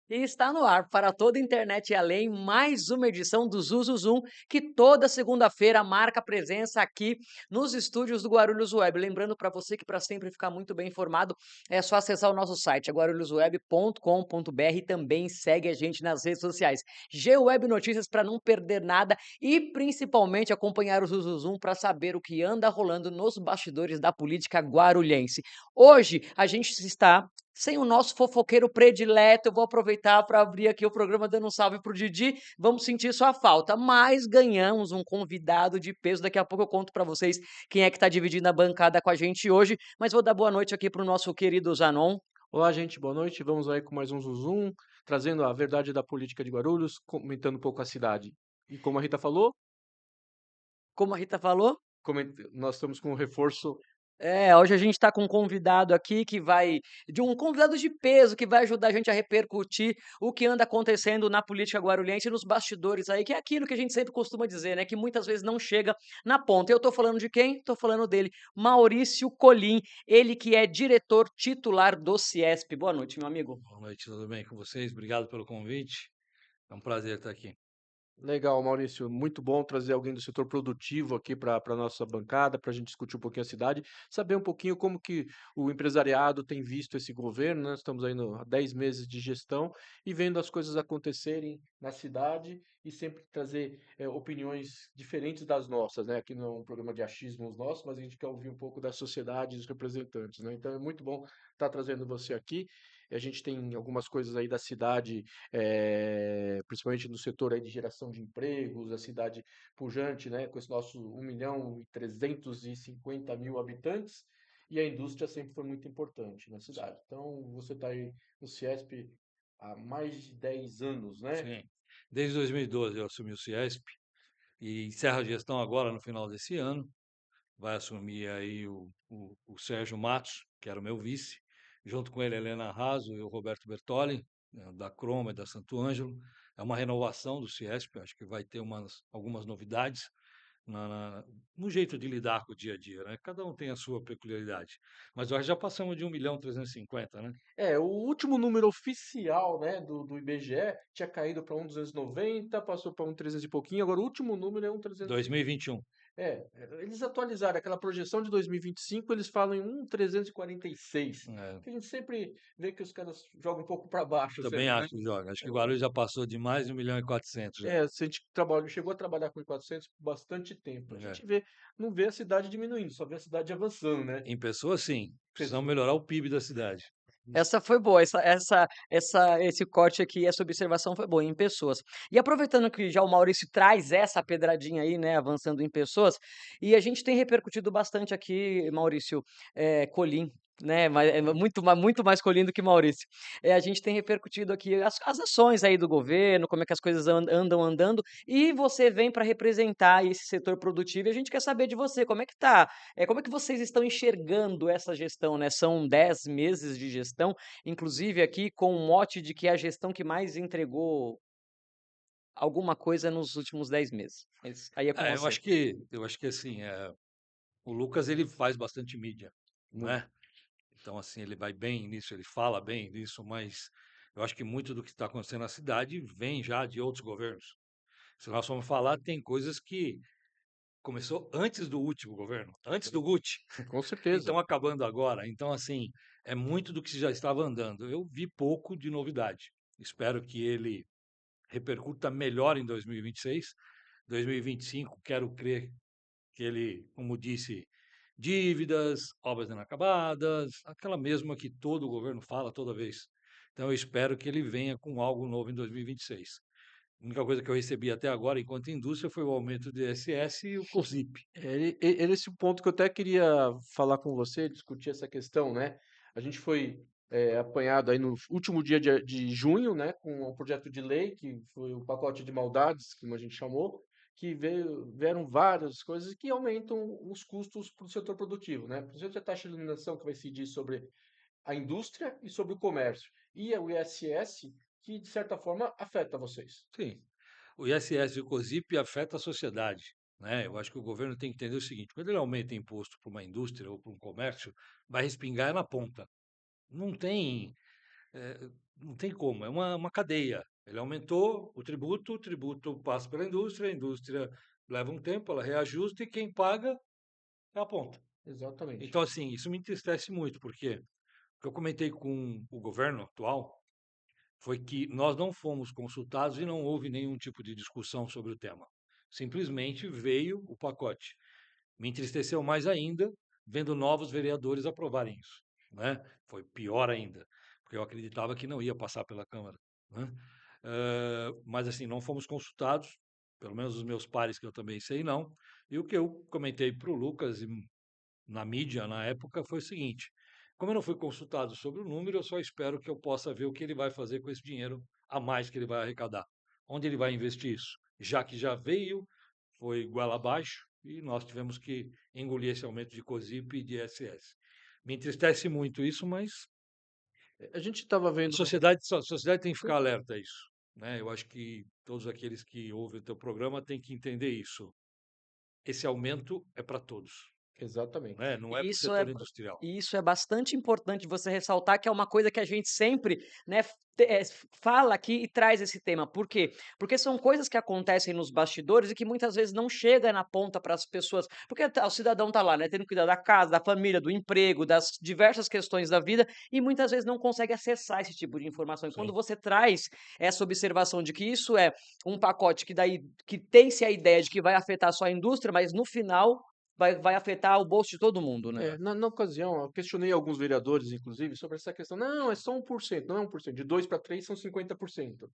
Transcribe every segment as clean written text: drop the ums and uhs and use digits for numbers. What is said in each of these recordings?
E está no ar para toda a internet e além, mais uma edição do Zuzuzum, que toda segunda-feira marca presença aqui nos estúdios do Guarulhos Web. Lembrando para você que para sempre ficar muito bem informado, é só acessar o nosso site, é guarulhosweb.com.br, e também segue a gente nas redes sociais. Gweb Notícias para não perder nada e principalmente acompanhar o Zuzuzum para saber o que anda rolando nos bastidores da política guarulhense. Hoje a gente está sem o nosso fofoqueiro predileto. Eu vou aproveitar para abrir aqui o programa dando um salve pro Didi. Vamos sentir sua falta, mas ganhamos um convidado de peso. Daqui a pouco eu conto para vocês quem é que está dividindo a bancada com a gente hoje. Mas vou dar boa noite aqui pro nosso querido Zanon. Olá, gente, boa noite. Vamos aí com mais um Zuzum, trazendo a verdade da política de Guarulhos, comentando um pouco a cidade. E como a Rita falou, Como a Rita falou, nós estamos com um reforço. hoje a gente está com um convidado aqui de um convidado de peso que vai ajudar a gente a repercutir o que anda acontecendo na política guarulhense e nos bastidores aí, que é aquilo que a gente sempre costuma dizer, né? Que muitas vezes não chega na ponta. Eu tô falando de quem? Tô falando dele, Maurício Colim, ele que é diretor titular do Ciesp. Boa noite, meu amigo. Boa noite, tudo bem com vocês? Obrigado pelo convite. É um prazer estar aqui. Legal, Maurício. Muito bom trazer alguém do setor produtivo aqui para a nossa bancada, para a gente discutir um pouquinho a cidade, saber um pouquinho como que o empresariado tem visto esse governo, né? Estamos aí há 10 meses de gestão e vendo as coisas acontecerem na cidade e sempre trazer opiniões diferentes das nossas, né? Aqui não é um programa de achismos nossos, mas a gente quer ouvir um pouco da sociedade e dos representantes, né? Então é muito bom estar trazendo você aqui. A gente tem algumas coisas aí da cidade, principalmente no setor aí de geração de empregos, a cidade pujante, né, com esse nosso 1.350.000 habitantes, e a indústria sempre foi muito importante na cidade. Então, você está aí no Ciesp há mais de 10 anos, né? Sim, desde 2012 eu assumi o Ciesp e encerro a gestão agora no final desse ano. Vai assumir aí o Sérgio Matos, que era o meu vice, junto com ele a Helena Raso e o Roberto Bertoli, da Croma e da Santo Ângelo. É uma renovação do Ciesp, acho que vai ter algumas novidades no jeito de lidar com o dia a dia, né? Cada um tem a sua peculiaridade. Mas nós já passamos de 1.350.000, né? O último número oficial, né, do IBGE tinha caído para 1.290, passou para 1.300 e pouquinho, agora o último número é 1.300. 2021. Eles atualizaram aquela projeção de 2025, eles falam em 1.346, É, que a gente sempre vê que os caras jogam um pouco para baixo também sempre, né? acho que joga. Acho que o Guarulhos já passou de mais de 1.400.000 já. Se a gente chegou a trabalhar com 400 por bastante tempo. A É. gente não vê a cidade diminuindo, só vê a cidade avançando, né? Em pessoas, sim. Precisamos Pessoa. melhorar o PIB da cidade. Essa foi boa, esse corte aqui, essa observação foi boa, em pessoas. E aproveitando que já o Maurício traz essa pedradinha aí, né, avançando em pessoas, e a gente tem repercutido bastante aqui, Maurício, Colim, né, mas é muito mais Colim do que Maurício. A gente tem repercutido aqui as ações aí do governo, como é que as coisas andam andando, e você vem para representar esse setor produtivo, e a gente quer saber de você, como é que tá como é que vocês estão enxergando essa gestão, né? São 10 meses de gestão, inclusive aqui com o mote de que é a gestão que mais entregou alguma coisa nos últimos 10 meses. Mas aí é com É, eu você. acho que assim, o Lucas ele faz bastante mídia, Muito. né? Então assim, ele vai bem nisso, ele fala bem nisso, mas eu acho que muito do que está acontecendo na cidade vem já de outros governos. Se nós formos falar, tem coisas que começou antes do último governo, antes do Guti, Com e certeza. estão acabando agora. Então assim, é muito do que já estava andando. Eu vi pouco de novidade. Espero que ele repercuta melhor em 2026. 2025, quero crer que ele, como disse, dívidas, obras inacabadas, aquela mesma que todo o governo fala toda vez. Então, eu espero que ele venha com algo novo em 2026. A única coisa que eu recebi até agora, enquanto indústria, foi o aumento do ISS e o COSIP. Esse ponto que eu até queria falar com você, discutir essa questão, né? A gente foi apanhado aí no último dia de junho, né, com o projeto de lei, que foi o pacote de maldades, como a gente chamou, que vieram várias coisas que aumentam os custos para o setor produtivo, né? Por exemplo, a taxa de iluminação que vai incidir sobre a indústria e sobre o comércio. E o ISS, que de certa forma afeta vocês. Sim, o ISS e o COSIP afetam a sociedade. Né? Eu acho que o governo tem que entender o seguinte: quando ele aumenta imposto para uma indústria ou para um comércio, vai respingar na ponta. Não tem. não tem como, é uma cadeia. Ele aumentou o tributo passa pela indústria, a indústria leva um tempo, ela reajusta e quem paga é a ponta. Exatamente. Então, assim, isso me entristece muito, porque o que eu comentei com o governo atual foi que nós não fomos consultados e não houve nenhum tipo de discussão sobre o tema. Simplesmente veio o pacote. Me entristeceu mais ainda vendo novos vereadores aprovarem isso, né? Foi pior ainda, porque eu acreditava que não ia passar pela Câmara, né? Mas assim, não fomos consultados, pelo menos os meus pares que eu também sei não. E o que eu comentei para o Lucas e na mídia na época foi o seguinte: como eu não fui consultado sobre o número, eu só espero que eu possa ver o que ele vai fazer com esse dinheiro a mais que ele vai arrecadar. Onde ele vai investir isso? Já que já veio, foi goela abaixo e nós tivemos que engolir esse aumento de COSIP e de ISS. Me entristece muito isso, mas A gente estava vendo. a sociedade tem que ficar alerta a isso, né? Eu acho que todos aqueles que ouvem o teu programa têm que entender isso. Esse aumento é para todos, Exatamente. né? Não é E para o isso é setor industrial. e isso é bastante importante você ressaltar, que é uma coisa que a gente sempre, né, fala aqui e traz esse tema. Por quê? Porque são coisas que acontecem nos bastidores e que muitas vezes não chega na ponta para as pessoas, porque o cidadão tá lá, né, tendo que cuidar da casa, da família, do emprego, das diversas questões da vida, e muitas vezes não consegue acessar esse tipo de informação. E quando Sim. você traz essa observação de que isso é um pacote que daí que tem-se a ideia de que vai afetar só a indústria, mas no final vai afetar o bolso de todo mundo, né. Na ocasião, eu questionei alguns vereadores, inclusive, sobre essa questão. Não, é só 1%, não é 1%. De 2 para 3 são 50%.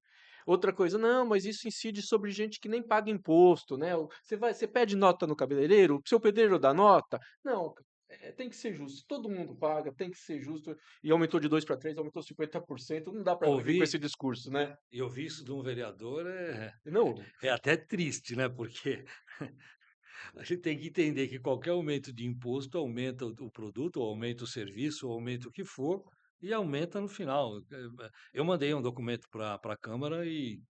Outra coisa, não, mas isso incide sobre gente que nem paga imposto, né? Você pede nota no cabeleireiro, o seu pedreiro dá nota? Não, tem que ser justo. Todo mundo paga, tem que ser justo. E aumentou de 2 para 3, aumentou 50%. Não dá para vir com Ouvir esse discurso, né? e ouvir isso de um vereador Não, é até triste, né? Porque a gente tem que entender que qualquer aumento de imposto aumenta o produto, ou aumenta o serviço, ou aumenta o que for, e aumenta no final. Eu mandei um documento para a Câmara e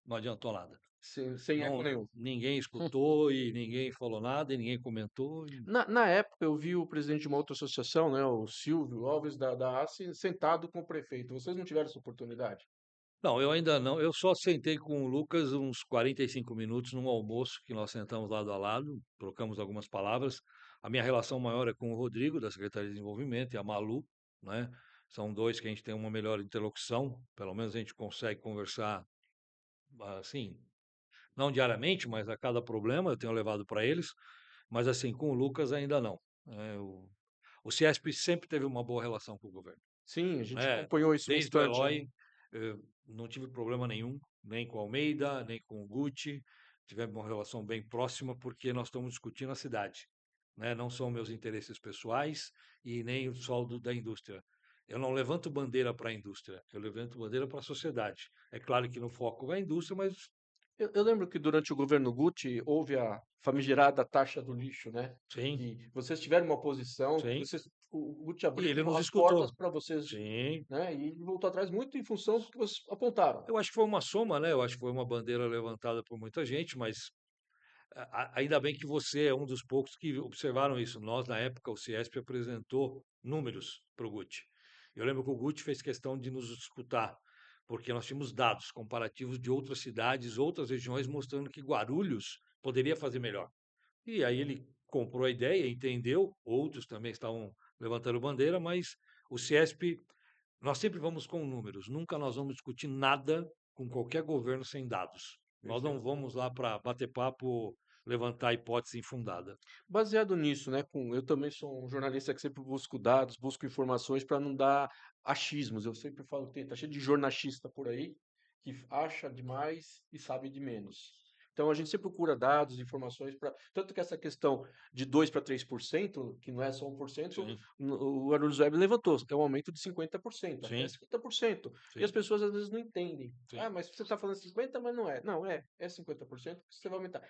não adiantou nada. sem eco Não, nenhum. ninguém escutou e ninguém falou nada e ninguém comentou. Na época, eu vi o presidente de uma outra associação, né, o Silvio Alves, da ACE, sentado com o prefeito. Vocês não tiveram essa oportunidade? Não, eu ainda não. Eu só sentei com o Lucas uns 45 minutos num almoço que nós sentamos lado a lado, trocamos algumas palavras. A minha relação maior é com o Rodrigo, da Secretaria de Desenvolvimento, e a Malu, né? São dois que a gente tem uma melhor interlocução, pelo menos a gente consegue conversar assim, não diariamente, mas a cada problema eu tenho levado para eles. Mas assim, com o Lucas ainda não. O Ciesp sempre teve uma boa relação com o governo, Sim, a gente né? acompanhou isso Desde o bastante, né? Eloy, não tive problema nenhum, nem com o Almeida, nem com o Gucci. Tivemos uma relação bem próxima porque nós estamos discutindo a cidade, né? Não são meus interesses pessoais e nem o só da indústria. Eu não levanto bandeira para a indústria, eu levanto bandeira para a sociedade. É claro que no foco vai a indústria, mas Eu lembro que durante o governo Gucci houve a famigerada taxa do lixo, né? sim, Que vocês tiveram uma posição, que sim. o Gucci E abriu ele nos as escutou. portas para vocês, Sim. né? E ele voltou atrás muito em função do que vocês apontaram. Eu acho que foi uma soma, né? Eu acho que foi uma bandeira levantada por muita gente, mas ainda bem que você é um dos poucos que observaram isso. Nós, na época, o Ciesp apresentou números para o Gucci. Eu lembro que o Gucci fez questão de nos escutar, porque nós tínhamos dados comparativos de outras cidades, outras regiões, mostrando que Guarulhos poderia fazer melhor. E aí ele comprou a ideia, entendeu, outros também estavam levantando bandeira, mas o Ciesp, nós sempre vamos com números, nunca nós vamos discutir nada com qualquer governo sem dados. Nós não Perfeito. vamos lá para bater papo, levantar hipótese infundada. Baseado nisso, né, eu também sou um jornalista que sempre busco dados, busco informações para não dar achismos. Eu sempre falo que tá cheio de jornalista por aí que acha demais e sabe de menos. Então a gente sempre procura dados, informações para tanto que essa questão de 2 para 3%, que não é só 1%, Sim, o Guarulhos Web levantou, é um aumento de 50%, até sim, 50%. E as sim, pessoas às vezes não entendem. sim. Ah, mas você está falando 50, mas não é. Não, é 50% que você vai aumentar.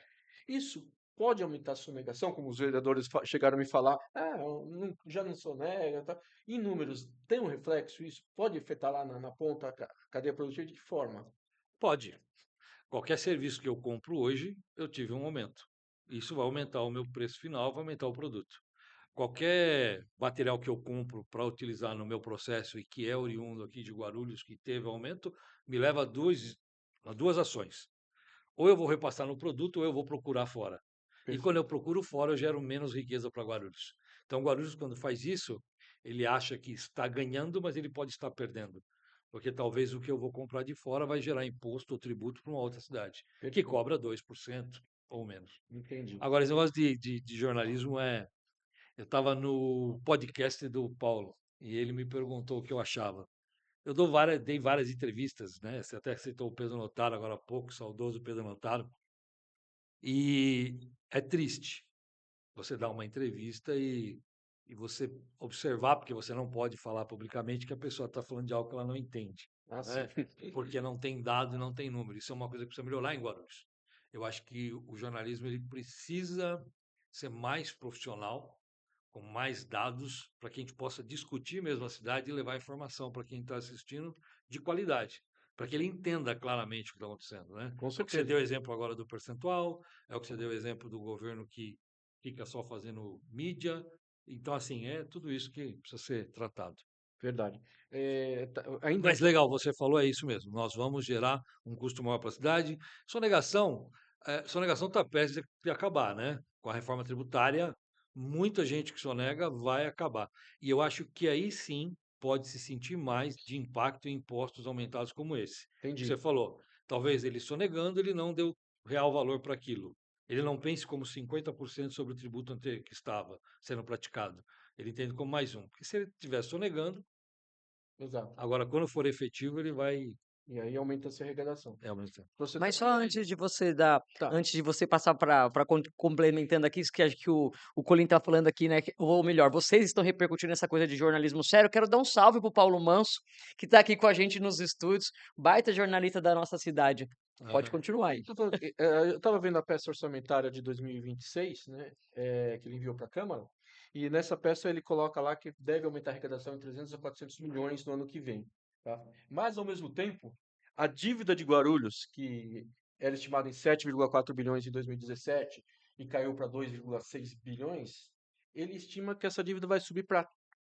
Isso pode aumentar a sonegação, como os vereadores chegaram a me falar, eu já não sonega, tá? Em números, tem um reflexo isso? Pode afetar lá na ponta a cadeia produtiva de que forma? Pode. Qualquer serviço que eu compro hoje, eu tive um aumento. Isso vai aumentar o meu preço final, vai aumentar o produto. qualquer material que eu compro para utilizar no meu processo e que é oriundo aqui de Guarulhos, que teve aumento, me leva a duas ações. Ou eu vou repassar no produto, ou eu vou procurar fora. E quando eu Perfeito. procuro fora, eu gero menos riqueza para Guarulhos. Então, Guarulhos, quando faz isso, ele acha que está ganhando, mas ele pode estar perdendo. Porque talvez o que eu vou comprar de fora vai gerar imposto ou tributo para uma outra cidade, que Perfeito. cobra 2% ou menos. Entendi. Agora, esse negócio de jornalismo é. Eu estava no podcast do Paulo e ele me perguntou o que eu achava. Dei várias entrevistas, né? Você até citou o Pedro Notaro agora há pouco, saudoso Pedro Notaro. E é triste você dar uma entrevista e você observar, porque você não pode falar publicamente que a pessoa está falando de algo que ela não entende, Ah, sim. né? Porque não tem dado e não tem número. Isso é uma coisa que precisa melhorar em Guarulhos. Eu acho que o jornalismo ele precisa ser mais profissional, com mais dados, para que a gente possa discutir mesmo a cidade e levar informação para quem está assistindo de qualidade, para que ele entenda claramente o que está acontecendo, né? Com É o que você certeza. deu exemplo agora do percentual, é o que você deu exemplo do governo que fica só fazendo mídia. Então, assim, é tudo isso que precisa ser tratado. Verdade. Ainda Mas legal, você falou, é isso mesmo. Nós vamos gerar um custo maior para a cidade. Sonegação, sonegação está prestes a acabar, né? Com a reforma tributária, muita gente que sonega vai acabar. E eu acho que aí sim pode se sentir mais de impacto em impostos aumentados como esse. Que você entendi. falou, talvez ele sonegando, ele não deu real valor para aquilo. Ele não pense como 50% sobre o tributo que estava sendo praticado. Ele entende como mais um. Porque se ele estiver sonegando, Exato. agora quando for efetivo, ele vai E aí aumenta-se a arrecadação. é ao mesmo tempo. Você Mas só também aí. antes de você dar Tá. antes de você passar para complementando aqui, isso que acho que o Colin tá falando aqui, né, ou melhor, vocês estão repercutindo essa coisa de jornalismo sério, eu quero dar um salve para o Paulo Manso, que está aqui com a gente nos estúdios, baita jornalista da nossa cidade. Pode Aham. continuar aí. Eu estava vendo a peça orçamentária de 2026, né, que ele enviou para a Câmara, e nessa peça ele coloca lá que deve aumentar a arrecadação em 300 a 400 milhões no ano que vem. Tá? Mas, ao mesmo tempo, a dívida de Guarulhos, que era estimada em 7,4 bilhões em 2017 e caiu para 2,6 bilhões, ele estima que essa dívida vai subir para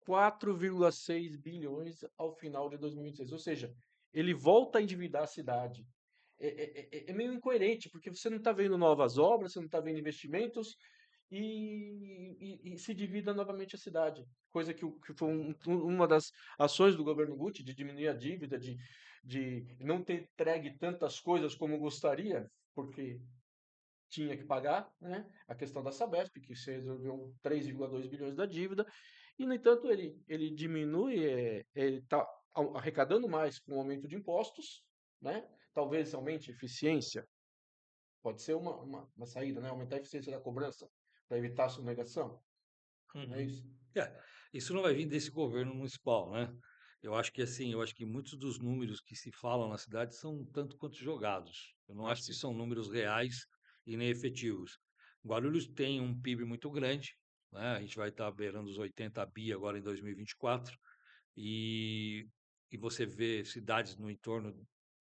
4,6 bilhões ao final de 2026. Ou seja, ele volta a endividar a cidade. É meio incoerente, porque você não está vendo novas obras, você não está vendo investimentos e se divida novamente a cidade. Coisa que foi uma das ações do governo Guti, de diminuir a dívida, de não ter entregue tantas coisas como gostaria, porque tinha que pagar, né? A questão da Sabesp, que se resolveu 3,2 bilhões da dívida, e, no entanto, ele diminui, ele está arrecadando mais com o aumento de impostos, né? Talvez aumente a eficiência, pode ser uma saída, né? Aumentar a eficiência da cobrança para evitar a sonegação, não é Uhum. isso? É, isso não vai vir desse governo municipal, né? Eu acho que assim, eu acho que muitos dos números que se falam na cidade são tanto quanto jogados. Eu não acho que Assim, são números reais e nem efetivos. Guarulhos tem um PIB muito grande, né? A gente vai estar beirando os 80 bi agora em 2024 e, e você vê cidades no entorno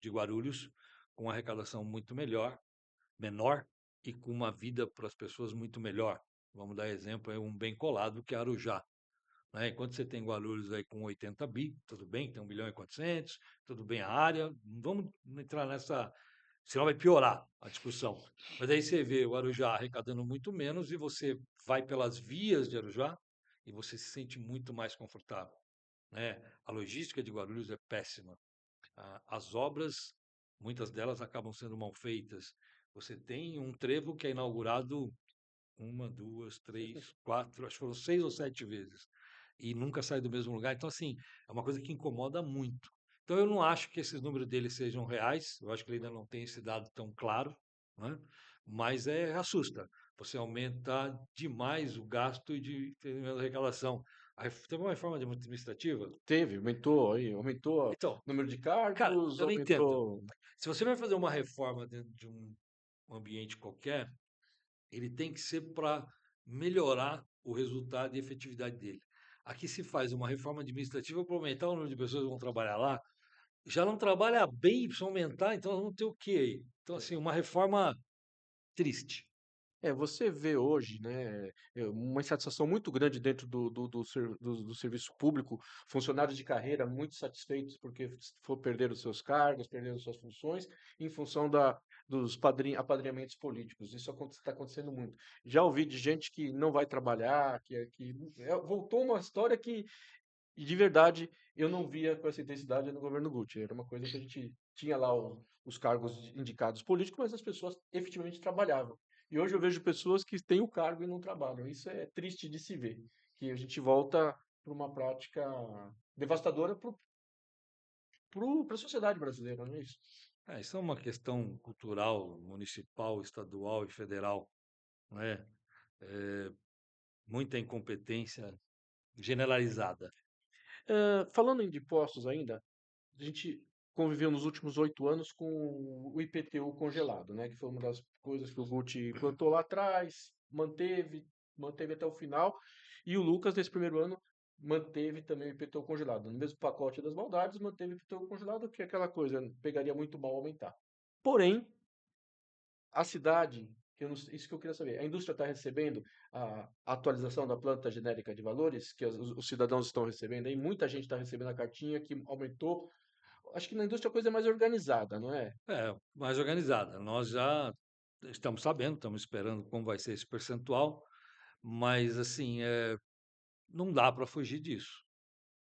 de Guarulhos com arrecadação muito menor e com uma vida para as pessoas muito melhor. Vamos dar exemplo, é um bem colado que é Arujá, né? Enquanto você tem Guarulhos aí com 80 bi, tudo bem, tem 1 bilhão e 400, tudo bem a área, não vamos entrar nessa, senão vai piorar a discussão. Mas aí você vê o Arujá arrecadando muito menos e você vai pelas vias de Arujá e você se sente muito mais confortável, né? A logística de Guarulhos é péssima. As obras, muitas delas acabam sendo mal feitas. Você tem um trevo que é inaugurado uma, duas, três, quatro, acho que foram 6 ou 7 vezes. E nunca sai do mesmo lugar. Então, assim, é uma coisa que incomoda muito. Então, eu não acho que esses números dele sejam reais. Eu acho que ele ainda não tem esse dado tão claro, né? Mas assusta. Você aumenta demais o gasto e de ter menos arrecadação. Teve uma reforma administrativa. teve, aumentou o Então, número de cara, cargos, eu não entendo. aumentou. Se você vai fazer uma reforma dentro de um ambiente qualquer, ele tem que ser para melhorar o resultado e efetividade dele. Aqui se faz uma reforma administrativa para aumentar o número de pessoas que vão trabalhar lá. Já não trabalha bem, precisa aumentar, então vamos ter o quê aí? Então, assim, uma reforma triste. Você vê hoje, né, uma insatisfação muito grande dentro do serviço público, funcionários de carreira muito satisfeitos porque perderam seus cargos, perderam suas funções, em função dos apadrinhamentos políticos. Isso está acontecendo muito. Já ouvi de gente que não vai trabalhar, voltou uma história que, de verdade, eu não via com essa intensidade no governo Gucci. Era uma coisa que a gente tinha lá os cargos indicados políticos, mas as pessoas efetivamente trabalhavam. E hoje eu vejo pessoas que têm o cargo e não trabalham. Isso é triste de se ver, que a gente volta para uma prática devastadora para a sociedade brasileira, não é isso? Isso é uma questão cultural, municipal, estadual e federal, não é? É, muita incompetência generalizada. Falando em impostos ainda, a gente conviveu nos últimos 8 anos com o IPTU congelado, né? Que foi uma das coisas que o Gucci plantou lá atrás, manteve até o final. E o Lucas, nesse primeiro ano, manteve também o IPTU congelado. No mesmo pacote das maldades, manteve o IPTU congelado, que é aquela coisa, pegaria muito mal aumentar. Porém, a cidade, isso que eu queria saber, a indústria está recebendo a atualização da planta genérica de valores, que os cidadãos estão recebendo aí, muita gente está recebendo a cartinha que aumentou. Acho que na indústria a coisa é mais organizada, não é? Mais organizada. Nós já estamos sabendo, estamos esperando como vai ser esse percentual, mas assim, não dá para fugir disso.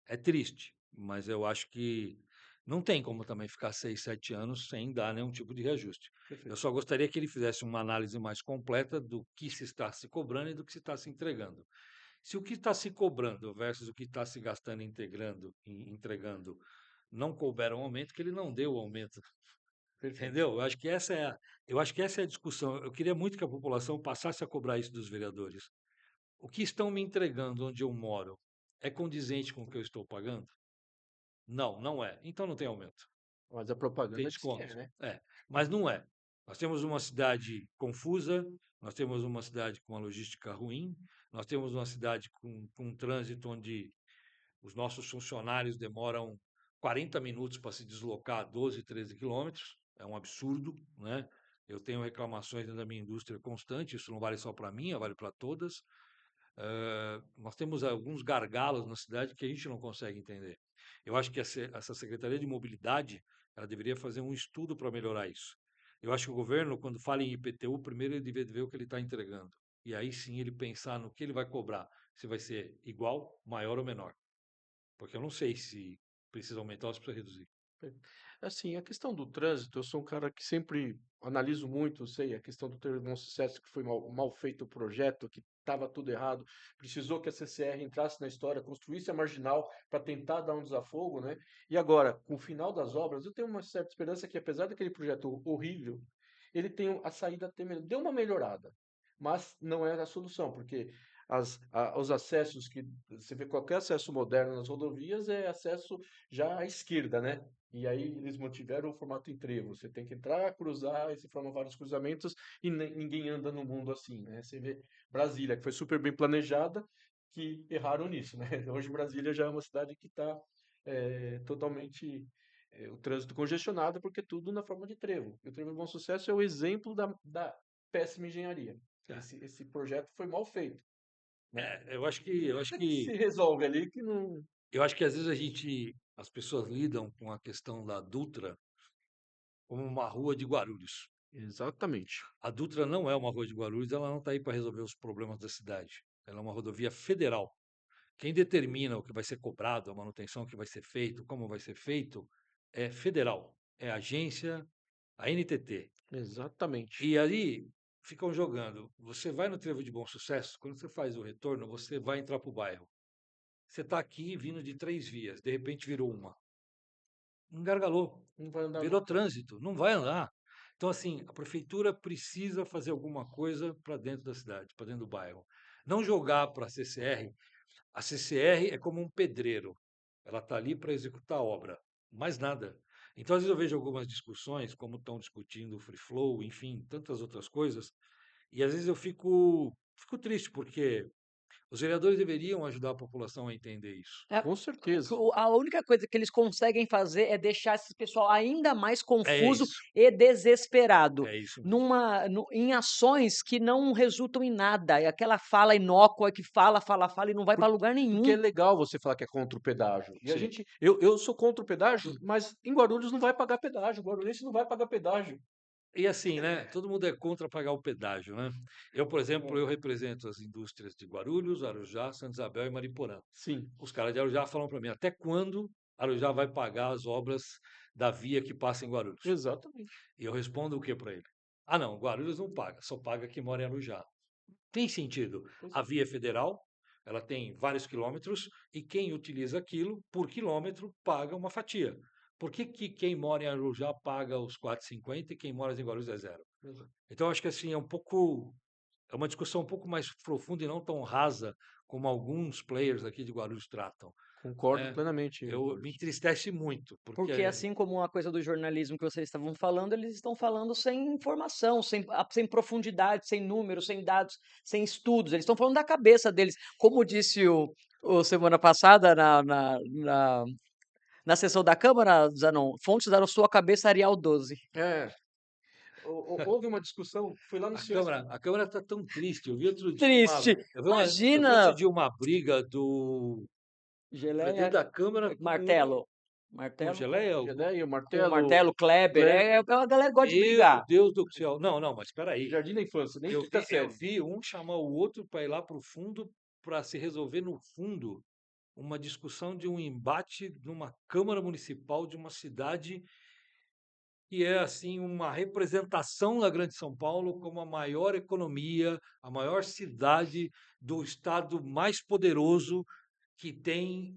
É triste, mas eu acho que não tem como também ficar 6, 7 anos sem dar nenhum tipo de reajuste. Eu Perfeito. só gostaria que ele fizesse uma análise mais completa do que se está se cobrando e do que se está se entregando. Se o que está se cobrando versus o que está se gastando e entregando não couber um aumento, que ele não dê o aumento, Perfeito. entendeu? Eu acho que essa é a discussão. Eu queria muito que a população passasse a cobrar isso dos vereadores. O que estão me entregando onde eu moro é condizente com o que eu estou pagando? Não, não é. Então não tem aumento, Mas a tem propaganda diz que é, desconto. né? Mas não é. Nós temos uma cidade confusa, nós temos uma cidade com uma logística ruim, nós temos uma cidade com um trânsito onde os nossos funcionários demoram 40 minutos para se deslocar 12, 13 quilômetros. É um absurdo, né? Eu tenho reclamações dentro da minha indústria constante, isso não vale só para mim, vale para todas. Nós temos alguns gargalos na cidade que a gente não consegue entender. Eu acho que essa Secretaria de Mobilidade, ela deveria fazer um estudo para melhorar isso. Eu acho que o governo, quando fala em IPTU, primeiro ele deveria ver o que ele está entregando. E aí sim ele pensar no que ele vai cobrar, se vai ser igual, maior ou menor. Porque eu não sei se precisa aumentar ou se precisa reduzir. É. Assim, a questão do trânsito, eu sou um cara que sempre analiso muito, sei, a questão do ter bom sucesso, que foi mal feito o projeto, que estava tudo errado, precisou que a CCR entrasse na história, construísse a marginal para tentar dar um desafogo, né? E agora, com o final das obras, eu tenho uma certa esperança que, apesar daquele projeto horrível, ele tem a saída deu uma melhorada, mas não é a solução, porque os acessos que você vê qualquer acesso moderno nas rodovias é acesso já à esquerda, né? E aí eles mantiveram o formato em trevo. Você tem que entrar, cruzar, e se formam vários cruzamentos, e ninguém anda no mundo assim, né? Você vê Brasília, que foi super bem planejada, que erraram nisso, né? Hoje Brasília já é uma cidade que está totalmente o trânsito congestionado, porque tudo na forma de trevo. E o trevo de Bom Sucesso é o exemplo da péssima engenharia. É, Esse projeto foi mal feito, né? Tem eu acho nada que que, se resolve ali que não. eu acho que às vezes as pessoas lidam com a questão da Dutra como uma rua de Guarulhos. Exatamente. A Dutra não é uma rua de Guarulhos, ela não está aí para resolver os problemas da cidade. Ela é uma rodovia federal. Quem determina o que vai ser cobrado, a manutenção que vai ser feito, como vai ser feito, é federal. É a agência, a NTT. Exatamente. E aí ficam jogando. Você vai no Trevo de Bom Sucesso, quando você faz o retorno, você vai entrar para o bairro. Você está aqui vindo de 3 vias, de repente virou uma. Engargalou, Não vai andar virou nunca. trânsito, não vai andar. Então, assim, a prefeitura precisa fazer alguma coisa para dentro da cidade, para dentro do bairro. Não jogar para a CCR. A CCR é como um pedreiro, ela está ali para executar a obra, mais nada. Então, às vezes eu vejo algumas discussões, como estão discutindo o free flow, enfim, tantas outras coisas, e às vezes eu fico triste, porque Os vereadores deveriam ajudar a população a entender isso. É, Com certeza. a única coisa que eles conseguem fazer é deixar esse pessoal ainda mais É confuso isso, e desesperado, é isso mesmo. em ações que não resultam em nada. É aquela fala inócua que fala, fala, fala e não vai Por para lugar porque é nenhum. legal você falar que é contra o pedágio. E a Sim. gente eu sou contra o pedágio, mas em Guarulhos não vai pagar pedágio, o guarulhense não vai pagar pedágio. E assim, né, todo mundo é contra pagar o pedágio, né. Eu, por exemplo, É. eu represento as indústrias de Guarulhos, Arujá, Santa Isabel e Mariporã. Sim, Os caras de Arujá falam para mim: "Até quando Arujá vai pagar as obras da via que passa em Guarulhos?" exatamente. E eu respondo o quê para ele? "Ah não, Guarulhos não paga, só paga quem mora em Arujá." Tem sentido. Pois A é. via é federal, ela tem vários quilômetros e quem utiliza aquilo, por quilômetro, paga uma fatia. Por que que quem mora em Arujá paga os 4,50 e quem mora em Guarulhos é zero? Exato. Então acho que assim é uma discussão um pouco mais profunda e não tão rasa como alguns players aqui de Guarulhos tratam, Concordo né. plenamente, Eu me Maurício. entristece muito, porque Porque assim como a coisa do jornalismo que vocês estavam falando, eles estão falando sem informação, sem profundidade, sem números, sem dados, sem estudos. Eles estão falando da cabeça deles. Como disse o semana passada na sessão da Câmara, Zanon, fontes da sua cabeça Arial 12. É, houve uma discussão, foi lá no CS. a câmara está tão triste. Triste. Eu vi outro Imagina, dia uma briga do geleia, presidente da câmara com outro martelo. com Martelo? Geleia, Geleia, com Com o martelo, martelo, Kleber. É, Kleber, a galera que gosta de meu brigar. Deus do céu. Não, não, mas espera aí. Jardim da Infância, nem quinta Eu série. vi um chamar o outro para ir lá para o fundo, para se resolver no fundo uma discussão de um embate numa Câmara Municipal de uma cidade que é assim uma representação da Grande São Paulo como a maior economia, a maior cidade do estado mais poderoso que tem,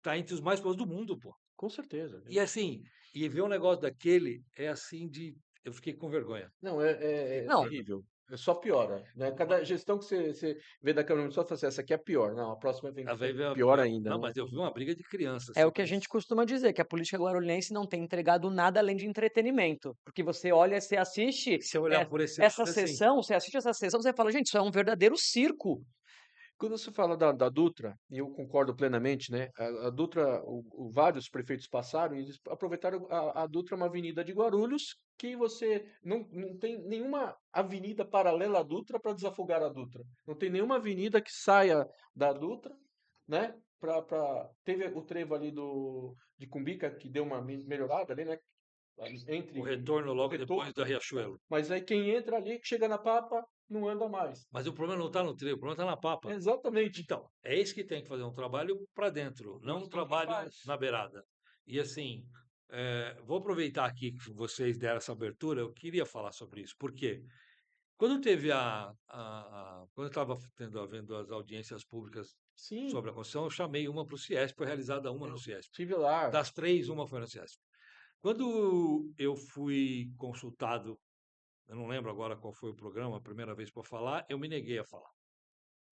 tá entre os mais poderosos do mundo, pô. Com certeza. E assim, e ver um negócio daquele é assim de, eu fiquei com vergonha. Não, é Fiquei com Não, vergonha. terrível. É só piora, né? Ma- Cada gestão que você vê da Câmara Municipal, você fala assim, essa aqui é a pior. Não, a próxima vem a é ve- ve- pior ve- ainda, Não, né? mas eu vi uma briga de criança, é assim, o que a gente mas costuma dizer, que a política guarulhense não tem entregado nada além de entretenimento. Porque você olha, você assiste se eu olhar por esse essa lado, assim, sessão, você assiste essa sessão, você fala, gente, isso é um verdadeiro circo. Quando você fala da Dutra, e eu concordo plenamente, né? A Dutra, vários prefeitos passaram e eles aproveitaram a Dutra, uma avenida de Guarulhos, que você não tem nenhuma avenida paralela à Dutra para desafogar a Dutra. Não tem nenhuma avenida que saia da Dutra, né? Teve o trevo ali de Cumbica, que deu uma melhorada ali, né? o Entre retorno o logo depois retorno, da né? Riachuelo. Mas aí quem entra ali, que chega na Papa, não anda mais. Mas o problema não está no trevo, o problema está na papa. Exatamente. Então, é esse que tem que fazer um trabalho para dentro, não um Ninguém trabalho faz. na beirada. E assim, vou aproveitar aqui que vocês deram essa abertura, eu queria falar sobre isso. Por quê? Quando teve quando eu estava havendo as audiências públicas Sim, sobre a Constituição, eu chamei uma para o CIESP, foi realizada uma no eu CIESP. tive lá. Das três, uma foi no CIESP. Quando eu fui consultado, eu não lembro agora qual foi o programa, a primeira vez para falar, eu me neguei a falar.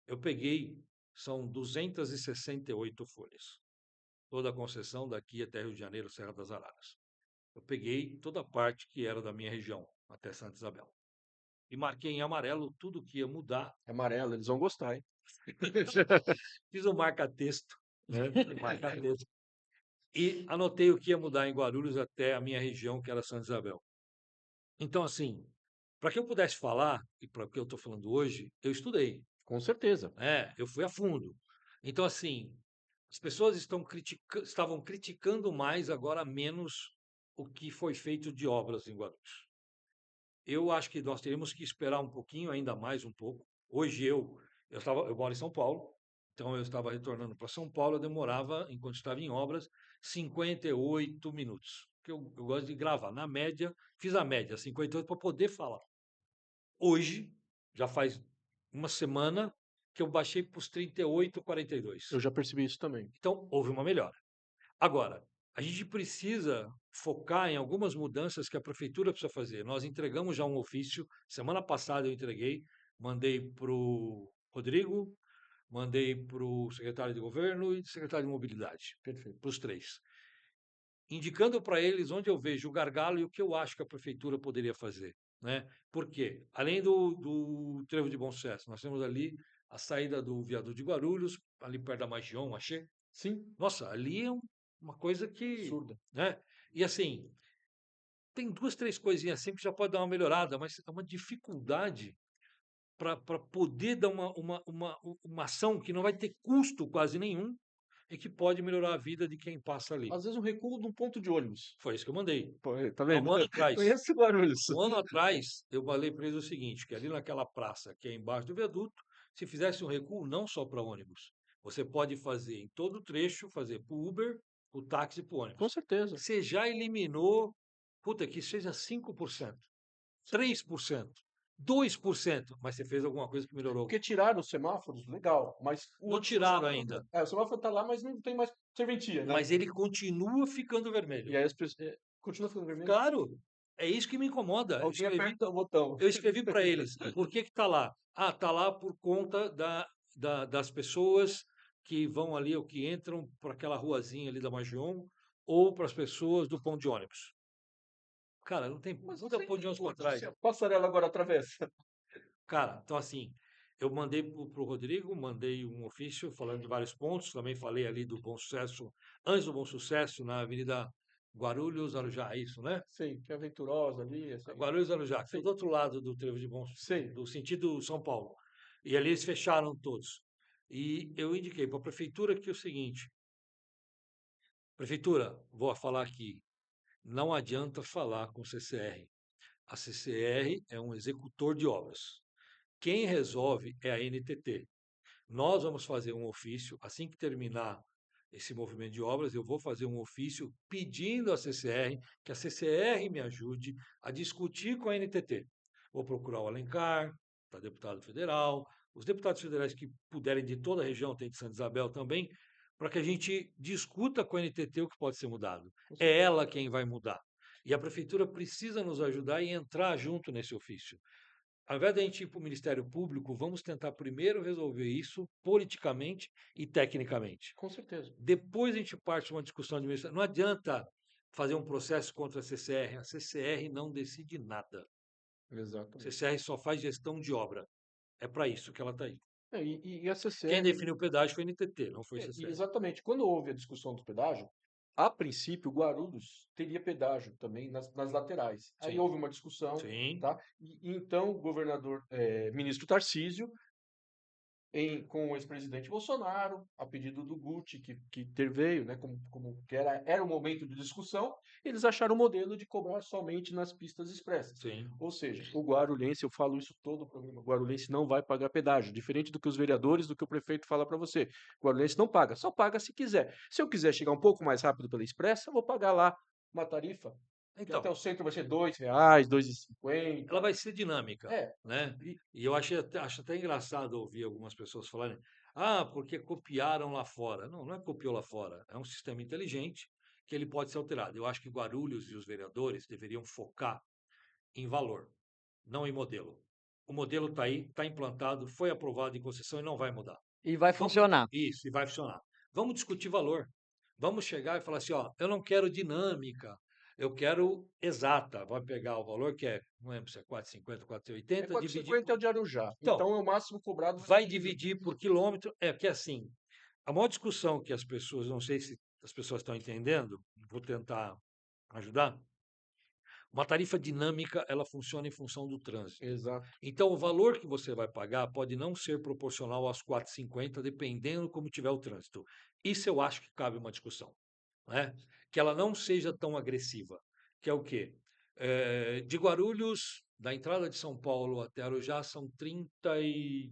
Eu peguei, são 268 folhas, toda a concessão daqui até Rio de Janeiro, Serra das Araras. Eu peguei toda a parte que era da minha região, até Santa Isabel. E marquei em amarelo tudo que ia mudar. Amarelo, eles vão gostar, hein? Fiz um marca-texto, né? Um marca-texto. E anotei o que ia mudar em Guarulhos até a minha região, que era Santa Isabel. Então, assim, para que eu pudesse falar, e para o que eu estou falando hoje, eu estudei, Com certeza. né? Eu fui a fundo. Então, assim, as pessoas estavam criticando mais, agora menos, o que foi feito de obras em Guarulhos. Eu acho que nós teríamos que esperar um pouquinho, ainda mais um pouco. Hoje eu moro em São Paulo, então eu estava retornando para São Paulo, eu demorava, enquanto estava em obras, 58 minutos. Porque eu gosto de gravar. Na média, fiz a média, 58 para poder falar. Hoje, já faz uma semana que eu baixei para os 38, 42. Eu já percebi isso também. Então, houve uma melhora. Agora, a gente precisa focar em algumas mudanças que a prefeitura precisa fazer. Nós entregamos já um ofício, semana passada eu entreguei, mandei para o Rodrigo, mandei para o secretário de governo e secretário de mobilidade, Perfeito. para os três, indicando para eles onde eu vejo o gargalo e o que eu acho que a prefeitura poderia fazer. Né? Por quê? Além do trevo de Bom Sucesso, nós temos ali a saída do viaduto de Guarulhos, ali perto da Magion, achei. Sim, Nossa, ali é uma coisa que, absurda. né? E assim, tem 2, 3 coisinhas assim que já pode dar uma melhorada, mas é uma dificuldade para poder dar uma ação que não vai ter custo quase nenhum e que pode melhorar a vida de quem passa ali. Às vezes um recuo de um ponto de ônibus. Foi isso que eu mandei. Pô, tá Há vendo? 1 ano atrás. Conheço Guarulhos. 1 ano atrás, eu falei para eles o seguinte, que ali naquela praça que é embaixo do viaduto, se fizesse um recuo não só para ônibus, você pode fazer em todo o trecho, fazer para o Uber, o táxi e para o Com ônibus. certeza. Você já eliminou, puta, que seja 5%, 3%, 2%, mas você fez alguma coisa que melhorou. Porque tiraram os semáforos, legal, mas o Não outro tiraram semáforo, ainda, o semáforo tá lá, mas não tem mais serventia, né? mas ele continua ficando E vermelho. aí as pessoas, continua ficando vermelho. Claro, é isso que me incomoda. Alguém aperta o botão. Eu escrevi para eles, por que está lá? Ah, está lá por conta das pessoas que vão ali, ou que entram por aquela ruazinha ali da Magion, ou para as pessoas do ponto de ônibus. Cara, não tem Mas puta você ponto de ônibus para trás. se a passarela agora atravessa. Cara, então assim, eu mandei para o Rodrigo, mandei um ofício falando de vários pontos, também falei ali do Bom Sucesso, antes do Bom Sucesso, na Avenida Guarulhos, Arujá, é isso, né? Sei, que é aventurosa ali, assim. Guarulhos, Arujá, que foi Sei, do outro lado do Trevo de Bom, sei. do sentido São Paulo. E ali eles fecharam todos. E eu indiquei para a prefeitura que é o seguinte: prefeitura, vou falar aqui, não adianta falar com o CCR. A CCR é um executor de obras. Quem resolve é a NTT. Nós vamos fazer um ofício, assim que terminar esse movimento de obras, eu vou fazer um ofício pedindo à CCR que a CCR me ajude a discutir com a NTT. Vou procurar o Alencar, para deputado federal, os deputados federais que puderem de toda a região, tem de Santa Isabel também, para que a gente discuta com a NTT o que pode ser mudado. É ela quem vai mudar. E a prefeitura precisa nos ajudar e entrar junto nesse ofício. Ao invés da gente ir para o Ministério Público, vamos tentar primeiro resolver isso politicamente e tecnicamente. Com certeza. Depois a gente parte para uma discussão administrativa. Não adianta fazer um processo contra a CCR. A CCR não decide nada. A Exatamente. CCR só faz gestão de obra. É para isso que ela está aí. E a Quem CCR, definiu o pedágio foi a NTT, não foi a e CCR. exatamente, quando houve a discussão do pedágio, a princípio, Guarulhos teria pedágio também nas laterais. Aí Sim, houve uma discussão, sim. tá? E então o governador, ministro Tarcísio, com o ex-presidente Bolsonaro, a pedido do Guti, que interveio, né, como que era o momento de discussão, eles acharam o modelo de cobrar somente nas pistas expressas. Sim. Ou seja, o guarulhense, eu falo isso todo o programa, o guarulhense não vai pagar pedágio, diferente do que os vereadores, do que o prefeito fala para você. O guarulhense não paga, só paga se quiser. Se eu quiser chegar um pouco mais rápido pela expressa, eu vou pagar lá uma tarifa, que até Então, o centro vai ser R$ 2, R$ ela 2,50. vai ser dinâmica, É, né? e E eu acho até engraçado ouvir algumas pessoas falarem, ah, porque copiaram lá fora. Não, não é copiou lá fora, é um sistema inteligente que ele pode ser alterado. Eu acho que Guarulhos e os vereadores deveriam focar em valor, não em modelo. O modelo está aí, está implantado, foi aprovado em concessão e não vai mudar. E vai Vamos, funcionar. isso, e vai funcionar. Vamos discutir valor. Vamos chegar e falar assim, ó, eu não quero dinâmica, eu quero exata. Vai pegar o valor que é, não lembro se é 4,50, é 4,80, dividir 4,50 é o de Arujá. Então, Então é o máximo cobrado vai ser vai dividido. dividir por quilômetro. É que assim, a maior discussão que as pessoas, não sei se as pessoas estão entendendo, vou tentar ajudar. Uma tarifa dinâmica, ela funciona em função do trânsito. Exato. Então, o valor que você vai pagar pode não ser proporcional aos 4,50, dependendo como tiver o trânsito. Isso eu acho que cabe uma discussão, né? Que ela não seja tão agressiva. Que é o quê? De Guarulhos, da entrada de São Paulo até Arujá, são 30 e...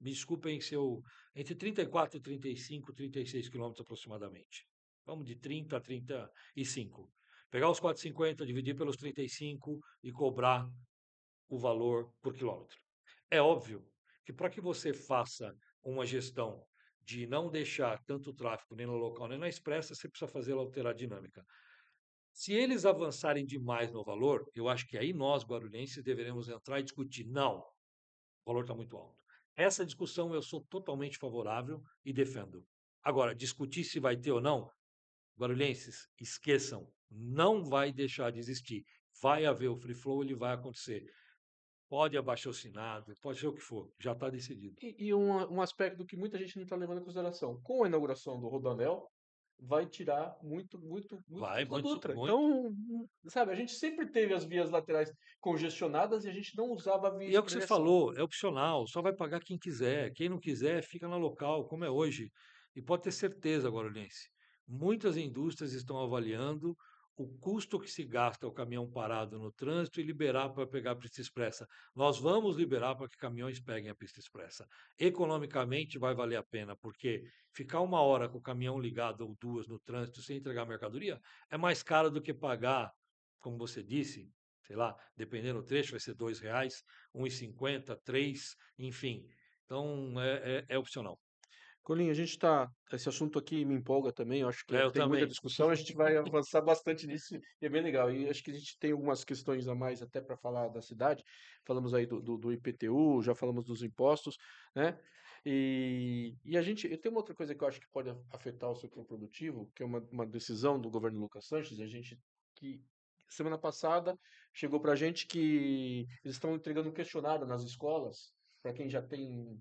Me desculpem se eu... Entre 34 e 35, 36 quilômetros aproximadamente. Vamos de 30 a 35. Pegar os 4,50, dividir pelos 35 e cobrar o valor por quilômetro. É óbvio que para que você faça uma gestão de não deixar tanto tráfego nem no local nem na expressa, você precisa fazer ela alterar a dinâmica. Se eles avançarem demais no valor, eu acho que aí nós, guarulhenses, deveremos entrar e discutir. Não, o valor está muito alto. Essa discussão eu sou totalmente favorável e defendo. Agora, discutir se vai ter ou não, guarulhenses, esqueçam, não vai deixar de existir. Vai haver o free flow, ele vai acontecer. pode abaixo-assinado, pode ser o que for, já está decidido. E um aspecto que muita gente não está levando em consideração. Com a inauguração do Rodoanel, vai tirar muito Vai, custo da muito, Dutra. muito. Então, sabe, a gente sempre teve as vias laterais congestionadas e a gente não usava a via E é o que você expressa. falou, é opcional, só vai pagar quem quiser. Quem não quiser, fica na local, como é hoje. E pode ter certeza, Guarulhense, muitas indústrias estão avaliando o custo que se gasta o caminhão parado no trânsito e liberar para pegar a pista expressa. Nós vamos liberar para que caminhões peguem a pista expressa. Economicamente vai valer a pena, porque ficar 1 hora com o caminhão ligado ou 2 no trânsito sem entregar mercadoria é mais caro do que pagar, como você disse, sei lá, dependendo do trecho, vai ser R$ 2, 1,50, 3, enfim. Então é opcional. Colinha, a gente está. Esse assunto aqui me empolga também, eu acho que Eu tem muita também. discussão, a gente vai avançar bastante nisso e é bem legal. E acho que a gente tem algumas questões a mais até para falar da cidade. Falamos aí do IPTU, já falamos dos impostos, né? E a gente. Eu tenho uma outra coisa que eu acho que pode afetar o setor produtivo, que é uma decisão do governo Lucas Sanches, a gente que semana passada chegou para a gente que eles estão entregando um questionário nas escolas para quem já tem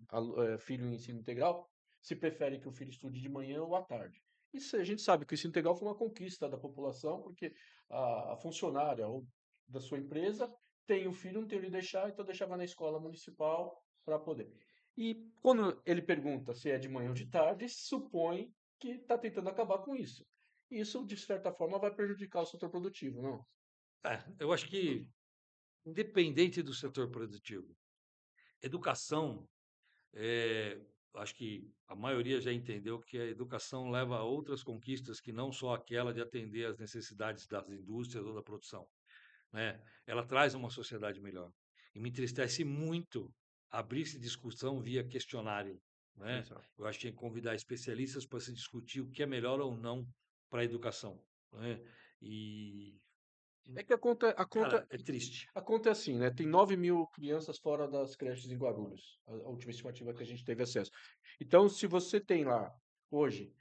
filho em ensino integral se prefere que o filho estude de manhã ou à tarde. Isso a gente sabe que o ensino integral foi uma conquista da população, porque a funcionária ou da sua empresa tem o filho, não tem onde deixar, então deixava na escola municipal para poder. E quando ele pergunta se é de manhã ou de tarde, supõe que está tentando acabar com isso. Isso, de certa forma, vai prejudicar o setor produtivo, não? Eu acho que, independente do setor produtivo, educação, é, acho que a maioria já entendeu que a educação leva a outras conquistas que não só aquela de atender às necessidades das indústrias ou da produção, né? Ela traz uma sociedade melhor. E me entristece muito abrir-se discussão via questionário, né? Exato. Eu acho que tem que convidar especialistas para se discutir o que é melhor ou não para a educação, né? E, É que cara, é triste. a conta é assim, né? Tem 9.000 crianças fora das creches em Guarulhos, a última estimativa que a gente teve acesso. Então, se você tem lá, hoje,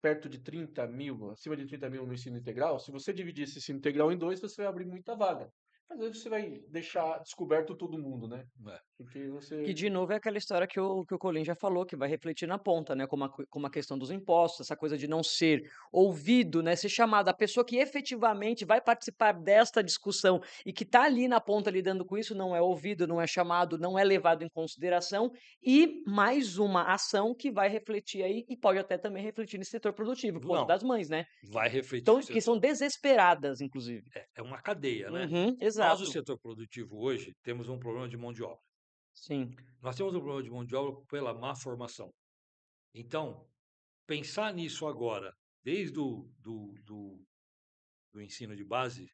perto de 30.000, acima de 30.000 no ensino integral, se você dividir esse ensino integral em dois, você vai abrir muita vaga. Mas aí você vai deixar descoberto todo mundo, né? É. Porque Que, você. de novo, é aquela história que o Colin já falou, que vai refletir na ponta, né? Como a questão dos impostos, essa coisa de não ser ouvido, né? Ser chamado, a pessoa que efetivamente vai participar desta discussão e que está ali na ponta lidando com isso, não é ouvido, não é chamado, não é levado em consideração, e mais uma ação que vai refletir aí, e pode até também refletir nesse setor produtivo, por conta Não, das mães, né? vai refletir Então, no que são setor. desesperadas, inclusive. É uma cadeia, né? Uhum, Nós, o exato. setor produtivo, hoje, temos um problema de mão de obra. Sim. Nós temos um problema de mão de obra pela má formação. Então, pensar nisso agora, desde do ensino de base,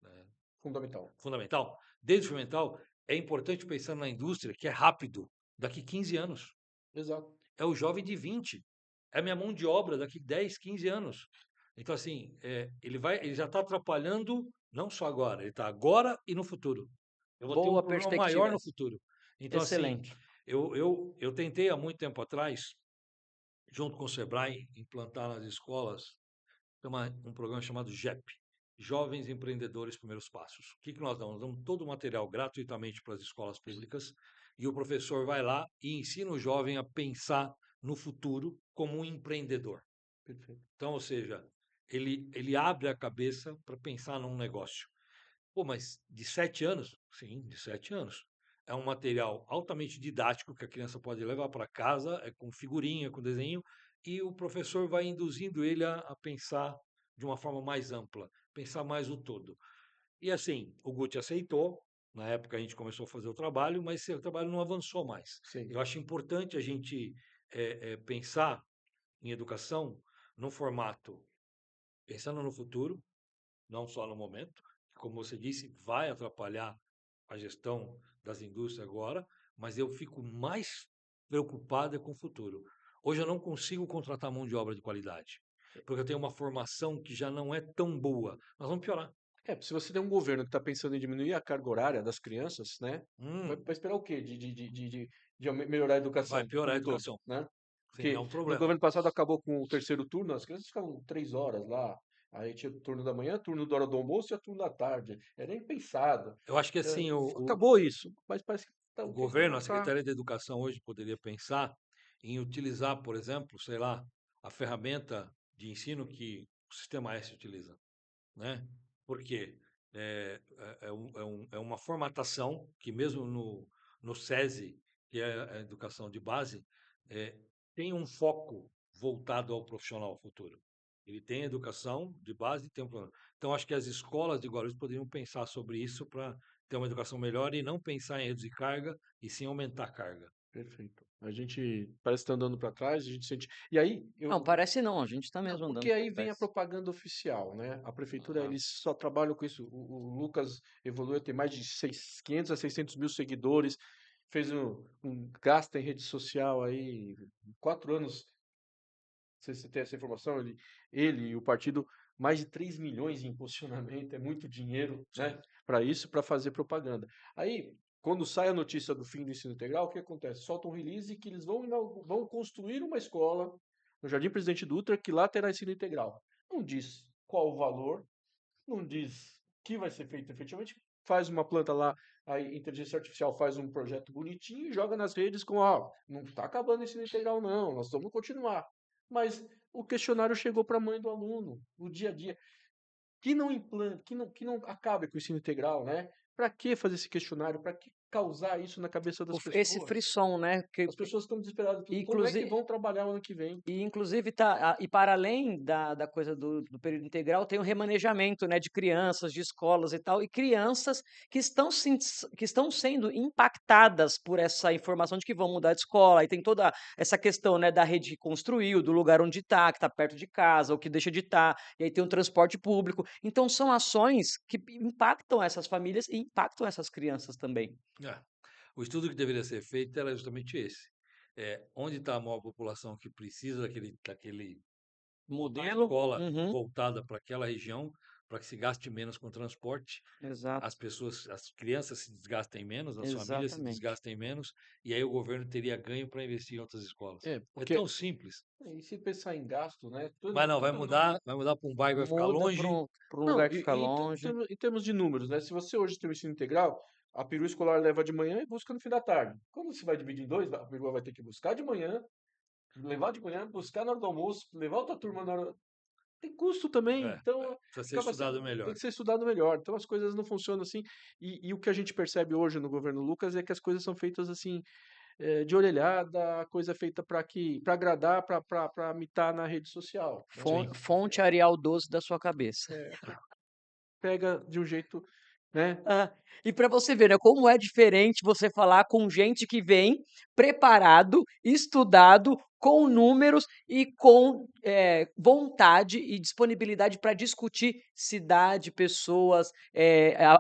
né, Fundamental. fundamental, desde o fundamental, é importante pensar na indústria, que é rápido, daqui 15 anos. Exato. É o jovem de 20. É a minha mão de obra daqui 10, 15 anos. Então, assim, ele já está atrapalhando, não só agora, ele está agora e no futuro. Eu vou ter um Boa problema maior perspectiva no essa. futuro. Então, assim, Excelente. eu tentei há muito tempo atrás, junto com o Sebrae, implantar nas escolas um programa chamado JEP, Jovens Empreendedores Primeiros Passos. O que nós damos? Nós damos todo o material gratuitamente para as escolas públicas e o professor vai lá e ensina o jovem a pensar no futuro como um empreendedor. Perfeito. Então, ou seja, ele abre a cabeça para pensar num negócio. Pô, mas de 7 anos? Sim, de 7 anos. É um material altamente didático que a criança pode levar para casa, é com figurinha, com desenho, e o professor vai induzindo ele a pensar de uma forma mais ampla, pensar mais o todo. E assim, o Guti aceitou, na época a gente começou a fazer o trabalho, mas esse trabalho não avançou mais. Sim. Eu acho importante a gente pensar em educação no formato pensando no futuro, não só no momento, que, como você disse, vai atrapalhar a gestão das indústrias agora, mas eu fico mais preocupado com o futuro. Hoje eu não consigo contratar mão de obra de qualidade, porque eu tenho uma formação que já não é tão boa. Nós vamos piorar. Se você tem um governo que está pensando em diminuir a carga horária das crianças, né? Hum, Vai esperar o quê? De melhorar a vai educação piorar como a um todo, educação. né? Sim, é Porque um no problema. governo passado acabou com o terceiro turno, as crianças ficavam 3 horas lá. Aí tinha o turno da manhã, turno da hora do almoço e o turno da tarde. Era impensado. Eu acho que assim, Acabou isso, mas parece que o o governo, questionário a está. Secretaria da Educação hoje poderia pensar em utilizar, por exemplo, sei lá, a ferramenta de ensino que o Sistema S utiliza, né? Por quê? É uma formatação que mesmo no SESI, que é a educação de base, é, tem um foco voltado ao profissional futuro. Ele tem educação de base e tem um plano. Então, acho que as escolas de Guarulhos poderiam pensar sobre isso para ter uma educação melhor e não pensar em reduzir carga e sim aumentar a carga. Perfeito. A gente parece estar andando para trás, a gente sente. E aí, Não, parece não, a gente está não, mesmo porque andando para aí vem a trás. propaganda oficial, né? A prefeitura, Aham. eles só trabalham com isso. O Lucas evoluiu, tem mais de 500 a 600 mil seguidores, fez um gasto em rede social aí, em 4 anos, não sei se você tem essa informação, ele e o partido, mais de 3 milhões em impulsionamento, é muito dinheiro, Sim. né? Para isso, para fazer propaganda. Aí, quando sai a notícia do fim do ensino integral, o que acontece? Solta um release que eles vão construir uma escola no Jardim Presidente Dutra que lá terá ensino integral. Não diz qual o valor, não diz o que vai ser feito efetivamente, faz uma planta lá, a inteligência artificial faz um projeto bonitinho e joga nas redes com, ó, não está acabando o ensino integral não, nós vamos continuar. Mas o questionário chegou para a mãe do aluno, no dia a dia, que não implante, que não acabe com o ensino integral, né? Para que fazer esse questionário? Para que causar isso na cabeça das Esse pessoas? frisson, né? Que, As pessoas estão desesperadas, como é que inclusive, vão trabalhar o ano que vem? E inclusive e para além da coisa do período integral, tem o remanejamento, né, de crianças, de escolas e tal, e crianças que estão sendo impactadas por essa informação de que vão mudar de escola. Aí tem toda essa questão, né, da rede que construiu, do lugar onde está, que está perto de casa, ou que deixa de estar, e aí tem o transporte público. Então são ações que impactam essas famílias e impactam essas crianças também. É. O estudo que deveria ser feito era justamente esse. Onde está a maior população que precisa daquele botar a Modelo? escola Uhum, voltada para aquela região, para que se gaste menos com transporte, exato, as crianças se desgastem menos, as famílias se exatamente. desgastem menos, e aí o governo teria ganho para investir em outras escolas. É Porque tão simples. e se pensar em gasto, né? Mas não, Tudo vai mudar para um bairro que vai ficar Muda longe. para um não, lugar que fica longe. em termos de números, né? Se você hoje tem o ensino integral, a perua escolar leva de manhã e busca no fim da tarde. Quando você vai dividir em dois, a perua vai ter que buscar de manhã, levar de manhã, buscar na hora do almoço, levar outra turma na hora. Tem custo também, então Precisa ser acaba estudado sendo, tem melhor. que ser estudado melhor. Então as coisas não funcionam assim. E o que a gente percebe hoje no governo Lucas é que as coisas são feitas assim, de orelhada, coisa feita para agradar, para mitar na rede social, né? Sim. Fonte Arial 12 da sua cabeça. É, pega de um jeito, né? Ah, e para você ver, né, como é diferente você falar com gente que vem preparado, estudado, com números e com vontade e disponibilidade para discutir cidade, pessoas,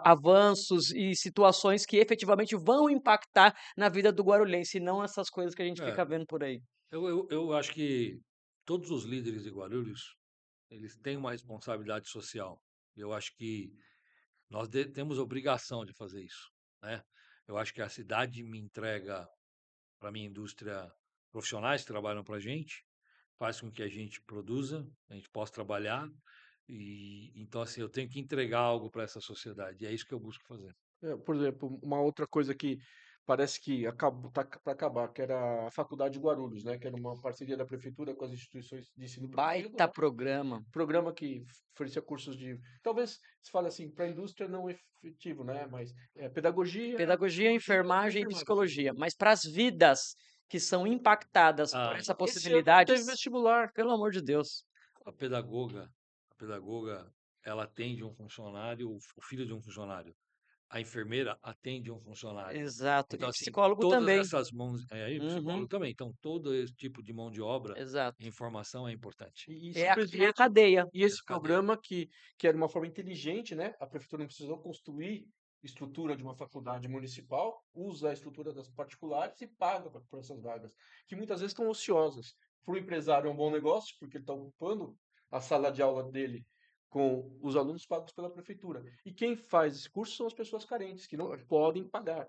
avanços e situações que efetivamente vão impactar na vida do guarulhense, e não essas coisas que a gente É, fica vendo por aí. eu acho que todos os líderes de Guarulhos, eles têm uma responsabilidade social. Eu acho que temos obrigação de fazer isso, né? Eu acho que a cidade me entrega para minha indústria profissionais que trabalham para a gente, faz com que a gente produza, a gente possa trabalhar e então assim eu tenho que entregar algo para essa sociedade. E é isso que eu busco fazer. Por exemplo, uma outra coisa que parece que acabou, tá para acabar, que era a Faculdade de Guarulhos, né? Que era uma parceria da prefeitura com as instituições de ensino privado, Baita né? programa. Programa que oferecia cursos de, talvez se fale assim, para a indústria não efetivo, né? Mas pedagogia, Pedagogia, psicologia e enfermagem e enfermagem, se não me psicologia, engano. mas para as vidas que são impactadas por A, essa Esse ano não possibilidade, teve vestibular. pelo amor de Deus. a pedagoga, a pedagoga, ela atende um funcionário, o filho de um funcionário. A enfermeira atende um funcionário. Exato. Então, E assim, psicólogo todas também. essas mãos, aí o Uhum, psicólogo também. Então, todo esse tipo de mão de obra exato. e informação é importante. E É a simplesmente, cadeia. e esse Essa cadeia. programa que era uma forma inteligente, né? A prefeitura não precisou construir estrutura de uma faculdade municipal, usa a estrutura das particulares e paga por essas vagas, que muitas vezes estão ociosas. Para o empresário é um bom negócio, porque ele está ocupando a sala de aula dele com os alunos pagos pela prefeitura. E quem faz esse curso são as pessoas carentes, que não podem pagar.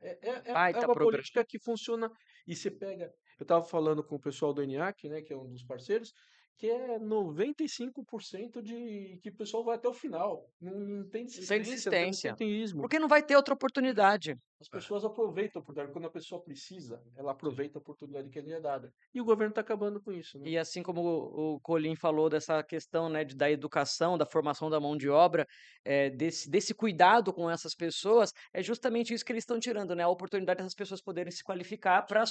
É. É Baita uma programa. política que funciona e você pega. Eu estava falando com o pessoal do ENIAC, né, que é um dos parceiros, que é 95% de que o pessoal vai até o final. Não tem Sem desistência, não tem desistência. absenteísmo. Porque não vai ter outra oportunidade. As É, pessoas aproveitam a oportunidade. Quando a pessoa precisa, ela sim. aproveita a oportunidade que lhe é dada. E o governo está acabando com isso, né? E assim como o Colim falou dessa questão, né, da educação, da formação da mão de obra, desse cuidado com essas pessoas, é justamente isso que eles estão tirando, né, a oportunidade dessas pessoas poderem se qualificar para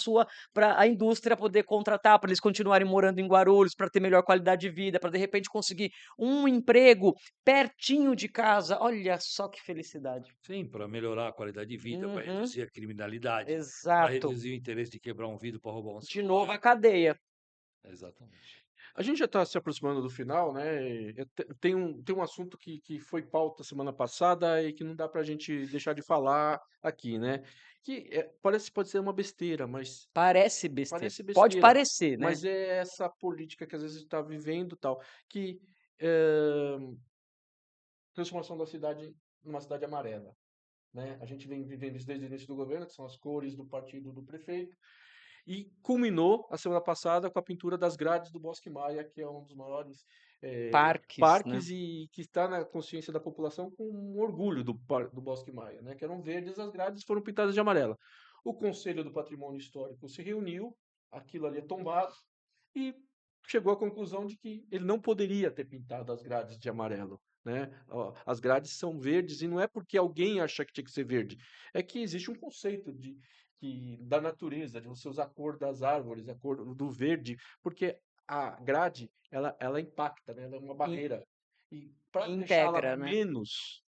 a indústria poder contratar, para eles continuarem morando em Guarulhos, para ter melhor qualidade de vida, para de repente conseguir um emprego pertinho de casa. Olha só que felicidade. Sim, para melhorar a qualidade de vida, para Uhum, reduzir a criminalidade, para exato. reduzir o interesse de quebrar um vidro para roubar um De novo celular. a cadeia. Exatamente. A gente já está se aproximando do final, né? Tem um assunto que foi pauta semana passada e que não dá para a gente deixar de falar aqui, né? Pode ser uma besteira, mas Parece besteira. parece Pode besteira. parecer, né? Mas é essa política que às vezes está vivendo tal, que eh, transformação da cidade numa cidade amarela, né? A gente vem vivendo isso desde o início do governo, que são as cores do partido do prefeito, e culminou a semana passada com a pintura das grades do Bosque Maia, que é um dos maiores Parques, né? parques e que está na consciência da população com um orgulho do Bosque Maia, né? Que eram verdes, as grades foram pintadas de amarela. O Conselho do Patrimônio Histórico se reuniu, aquilo ali é tombado, e chegou à conclusão de que ele não poderia ter pintado as grades de amarelo. Né? Ó, as grades são verdes e não é porque alguém acha que tinha que ser verde, é que existe um conceito da natureza, de você usar a cor das árvores, a cor do verde, porque a grade ela impacta, né? Ela é uma In- barreira. E para deixá-la Integra, né? menos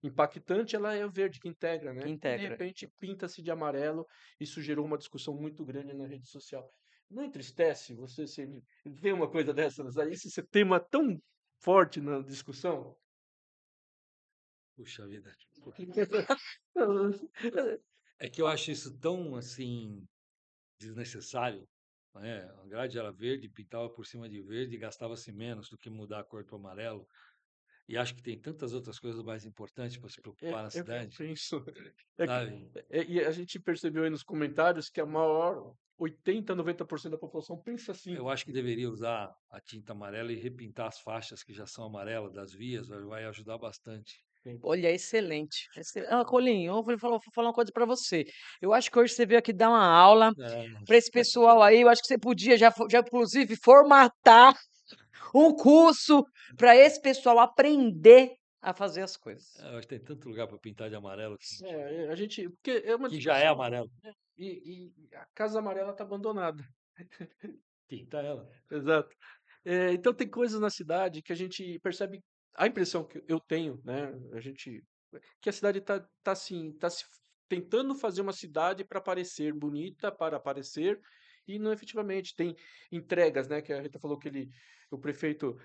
impactante, ela é o verde que integra, Que né? E de integra. repente pinta-se de amarelo. Isso gerou uma discussão muito grande na rede social. Não entristece você ver uma coisa dessas aí, esse tema tão forte na discussão? Puxa vida. É que eu acho isso tão, assim, desnecessário, né? A grade era verde, pintava por cima de verde e gastava-se menos do que mudar a cor para o amarelo. E acho que tem tantas outras coisas mais importantes para se preocupar na É o que eu cidade, penso. É que, sabe? e a gente percebeu aí nos comentários que a maior 80, 90% da população pensa assim. Eu acho que deveria usar a tinta amarela e repintar as faixas que já são amarelas das vias, vai ajudar bastante. Olha, excelente. Colinho, vou falar uma coisa para você. Eu acho que hoje você veio aqui dar uma aula É, para esse pessoal aí. Eu acho que você podia já inclusive, formatar um curso para esse pessoal aprender a fazer as coisas. eu acho que tem tanto lugar para pintar de amarelo A gente, porque é uma que já é discussão, amarelo. né? E a Casa Amarela está abandonada. Pinta ela. Exato. Então tem coisas na cidade que a gente percebe, a impressão que eu tenho, né? Que a cidade tá assim, tá se tentando fazer uma cidade para parecer bonita, para aparecer, e não efetivamente. Tem entregas, né? Que a Rita falou que o prefeito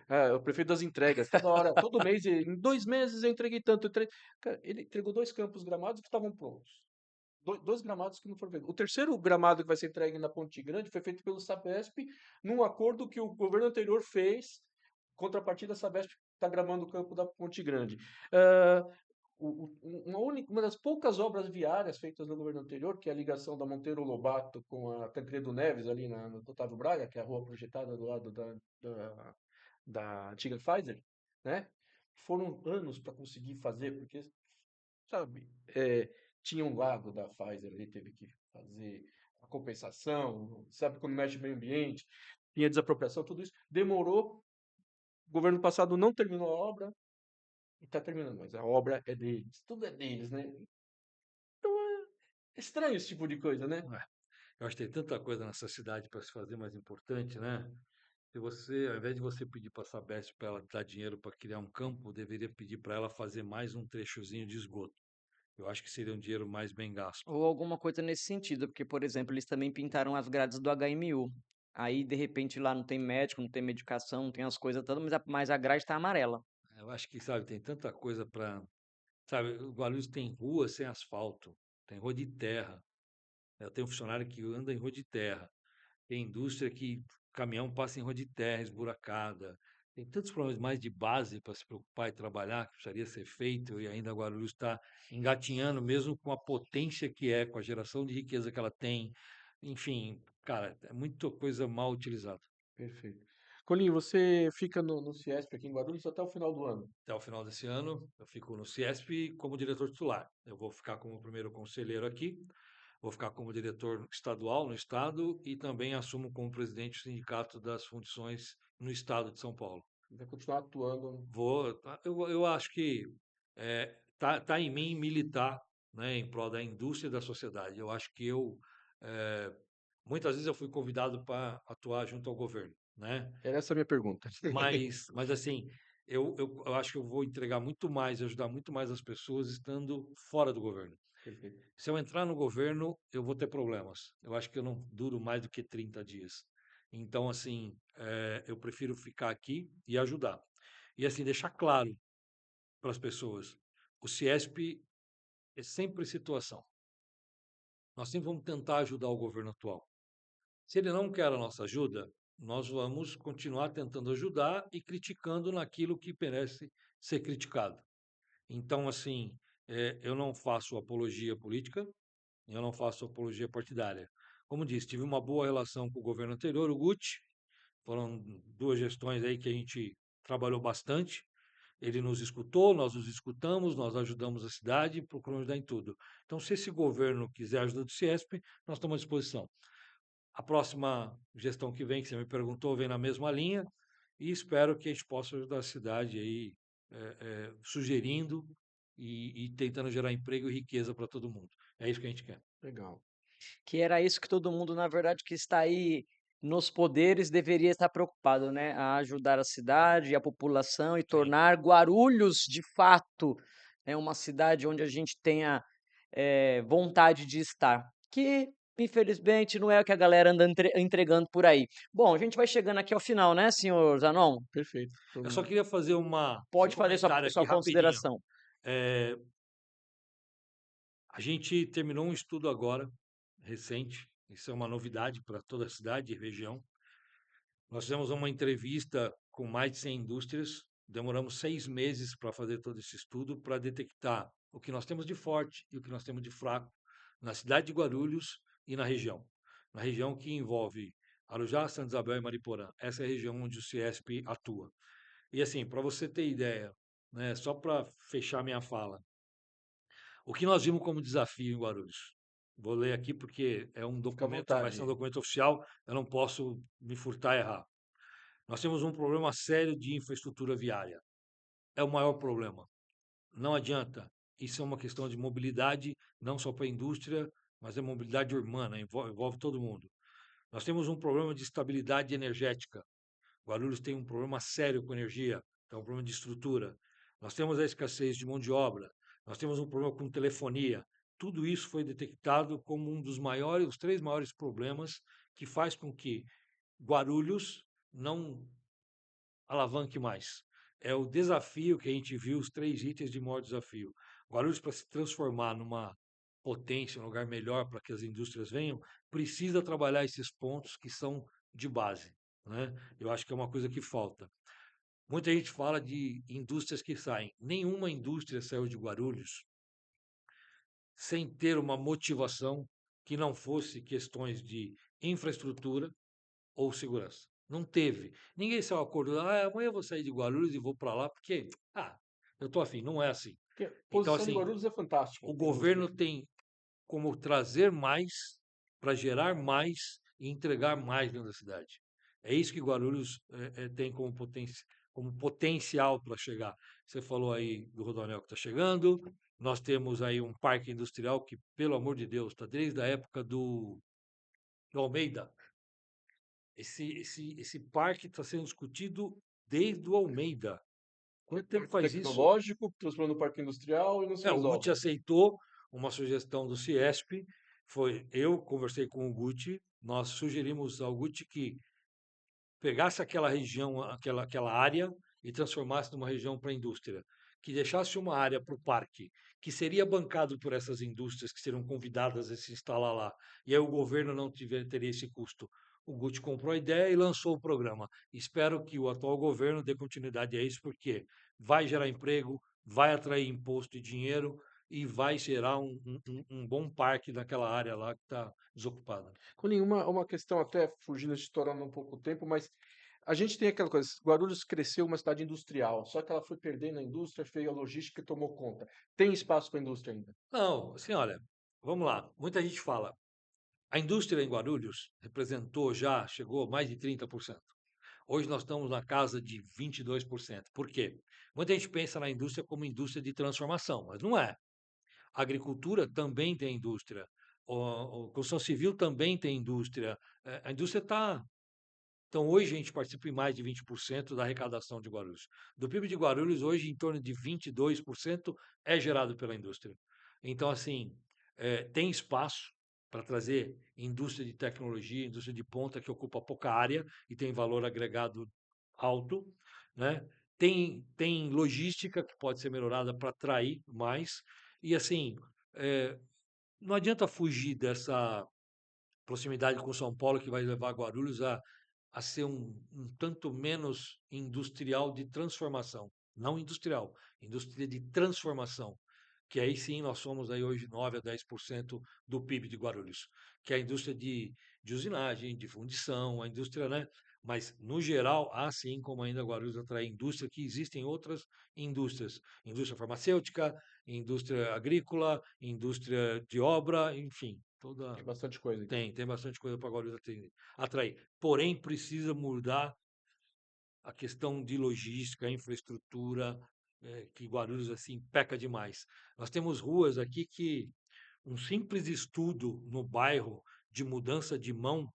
das entregas, toda hora, todo mês, em 2 meses eu entreguei tanto. Cara, ele entregou 2 campos gramados que estavam prontos. Dois gramados que não foram feitos. O terceiro gramado que vai ser entregue na Ponte Grande foi feito pelo Sabesp, num acordo que o governo anterior fez, contrapartida, a Sabesp está gramando o campo da Ponte Grande. Ah, uma das poucas obras viárias feitas no governo anterior, que é a ligação da Monteiro Lobato com a Tancredo Neves, ali no Otávio Braga, que é a rua projetada do lado da antiga Pfizer, né? Foram anos para conseguir fazer, porque, sabe, tinha um lago da Pfizer ali, teve que fazer a compensação, sabe, quando mexe no meio ambiente, tinha desapropriação, tudo isso. Demorou, o governo passado não terminou a obra, e está terminando, mas a obra é deles, tudo é deles, né? Então é estranho esse tipo de coisa, né? Ué, eu acho que tem tanta coisa nessa cidade para se fazer mais importante, né? Se você, ao invés de você pedir para a Sabesp para ela dar dinheiro para criar um campo, deveria pedir para ela fazer mais um trechozinho de esgoto. Eu acho que seria um dinheiro mais bem gasto. Ou alguma coisa nesse sentido, porque, por exemplo, eles também pintaram as grades do HMU. Aí, de repente, lá não tem médico, não tem medicação, não tem as coisas todas, mas a grade está amarela. Eu acho que, sabe, tem tanta coisa para. Sabe, o Guarulhos tem rua sem asfalto, tem rua de terra. Eu tenho um funcionário que anda em rua de terra. Tem indústria que caminhão passa em rua de terra, esburacada. Tem tantos problemas mais de base para se preocupar e trabalhar que precisaria ser feito e ainda Guarulhos está engatinhando, mesmo com a potência que é, com a geração de riqueza que ela tem. Enfim, cara, é muita coisa mal utilizada. Perfeito. Colinho, você fica no Ciesp aqui em Guarulhos até o final do ano. Até o final desse ano, eu fico no Ciesp como diretor titular. Eu vou ficar como primeiro conselheiro aqui, vou ficar como diretor estadual no estado e também assumo como presidente do Sindicato das Fundições no estado de São Paulo. Vai continuar atuando. Eu acho que tá em mim militar, né, em prol da indústria e da sociedade. Eu acho que eh, muitas vezes eu fui convidado para atuar junto ao governo, né? Era essa a minha pergunta. Mas assim, eu acho que eu vou entregar muito mais, ajudar muito mais as pessoas estando fora do governo. Perfeito. Se eu entrar no governo, eu vou ter problemas. Eu acho que eu não duro mais do que 30 dias. Então, assim, eu prefiro ficar aqui e ajudar. E assim, deixar claro para as pessoas, o Ciesp é sempre situação. Nós sempre vamos tentar ajudar o governo atual. Se ele não quer a nossa ajuda, nós vamos continuar tentando ajudar e criticando naquilo que merece ser criticado. Então, assim, eu não faço apologia política, eu não faço apologia partidária. Como disse, tive uma boa relação com o governo anterior, o Guti, foram 2 gestões aí que a gente trabalhou bastante. Ele nos escutou, nós nos escutamos, nós ajudamos a cidade, procuramos ajudar em tudo. Então, se esse governo quiser ajuda do Ciesp, nós estamos à disposição. A próxima gestão que vem, que você me perguntou, vem na mesma linha e espero que a gente possa ajudar a cidade aí, sugerindo e tentando gerar emprego e riqueza para todo mundo. É isso que a gente quer. Legal. Que era isso que todo mundo, na verdade, que está aí nos poderes deveria estar preocupado, né? A ajudar a cidade e a população e Sim. tornar Guarulhos, de fato, uma cidade onde a gente tenha vontade de estar. Que, infelizmente, não é o que a galera anda entregando por aí. Bom, a gente vai chegando aqui ao final, né, senhor Zanon? Perfeito. Eu só queria fazer um Pode fazer comentário aqui sua rapidinho. consideração. Eh, a gente terminou um estudo agora, recente, isso é uma novidade para toda a cidade e região. Nós fizemos uma entrevista com mais de 100 indústrias, demoramos 6 meses para fazer todo esse estudo, para detectar o que nós temos de forte e o que nós temos de fraco na cidade de Guarulhos e na região. Na região que envolve Arujá, Santa Isabel e Mariporã. Essa é a região onde o Ciesp atua. E assim, para você ter ideia, né, só para fechar minha fala, o que nós vimos como desafio em Guarulhos? Vou ler aqui porque é um Fica à documento, vai ser um vontade. documento oficial, eu não posso me furtar e errar. Nós temos um problema sério de infraestrutura viária. É o maior problema. Não adianta. Isso é uma questão de mobilidade, não só para a indústria, mas é mobilidade urbana, envolve todo mundo. Nós temos um problema de estabilidade energética. Guarulhos tem um problema sério com energia, é um problema de estrutura. Nós temos a escassez de mão de obra, nós temos um problema com telefonia. Tudo isso foi detectado como um dos maiores, os 3 maiores problemas que faz com que Guarulhos não alavanque mais. É o desafio que a gente viu, os 3 itens de maior desafio. Guarulhos, para se transformar numa potência, um lugar melhor para que as indústrias venham, precisa trabalhar esses pontos que são de base. Né? Eu acho que é uma coisa que falta. Muita gente fala de indústrias que saem. Nenhuma indústria saiu de Guarulhos sem ter uma motivação que não fosse questões de infraestrutura ou segurança. Não teve. Ninguém saiu acordou, amanhã eu vou sair de Guarulhos e vou para lá, porque, eu tô afim. Não é assim. Porque a Então, posição de assim, Guarulhos é fantástica o para indústria. governo tem como trazer mais para gerar mais e entregar mais dentro da cidade. É isso que Guarulhos tem como potencial para chegar. Você falou aí do Rodoanel que está chegando, nós temos aí um parque industrial que, pelo amor de Deus, está desde a época do Almeida. Esse parque está sendo discutido desde o Almeida. É Quanto tempo parque faz isso? tecnológico, transformando no parque industrial e não se O Guti resolve. aceitou uma sugestão do Ciesp. Eu conversei com o Guti, nós sugerimos ao Guti que pegasse aquela região, aquela área e transformasse numa região para a indústria, que deixasse uma área para o parque, que seria bancado por essas indústrias que seriam convidadas a se instalar lá, e aí o governo não teria esse custo. O Guti comprou a ideia e lançou o programa. Espero que o atual governo dê continuidade a isso, porque vai gerar emprego, vai atrair imposto e dinheiro e vai gerar um bom parque naquela área lá que está desocupada. Com nenhuma uma questão até fugindo, estourando um pouco o tempo, mas A gente tem aquela coisa, Guarulhos cresceu uma cidade industrial, só que ela foi perdendo a indústria, veio a logística e tomou conta. Tem espaço para a indústria ainda. Não, assim, olha, vamos lá. Muita gente fala, a indústria em Guarulhos representou já, chegou a mais de 30%. Hoje nós estamos na casa de 22%. Por quê? Muita gente pensa na indústria como indústria de transformação, mas não é. A agricultura também tem indústria. A construção civil também tem indústria. A indústria está. Então, hoje a gente participa em mais de 20% da arrecadação de Guarulhos. Do PIB de Guarulhos, hoje, em torno de 22% é gerado pela indústria. Então, assim, tem espaço para trazer indústria de tecnologia, indústria de ponta, que ocupa pouca área e tem valor agregado alto, né? Tem logística que pode ser melhorada para atrair mais. E, assim, eh, não adianta fugir dessa proximidade com São Paulo, que vai levar Guarulhos a ser um tanto menos industrial de transformação. Não industrial, indústria de transformação. Que aí sim nós somos aí hoje 9 a 10% do PIB de Guarulhos, que é a indústria de usinagem, de fundição, a indústria, né? Mas, no geral, assim como ainda Guarulhos atrai indústria, que existem outras indústrias. Indústria farmacêutica, indústria agrícola, indústria de obra, enfim, toda Tem bastante coisa, então. tem bastante coisa para Guarulhos atrair. Porém, precisa mudar a questão de logística, infraestrutura, que Guarulhos assim peca demais. Nós temos ruas aqui que um simples estudo no bairro de mudança de mão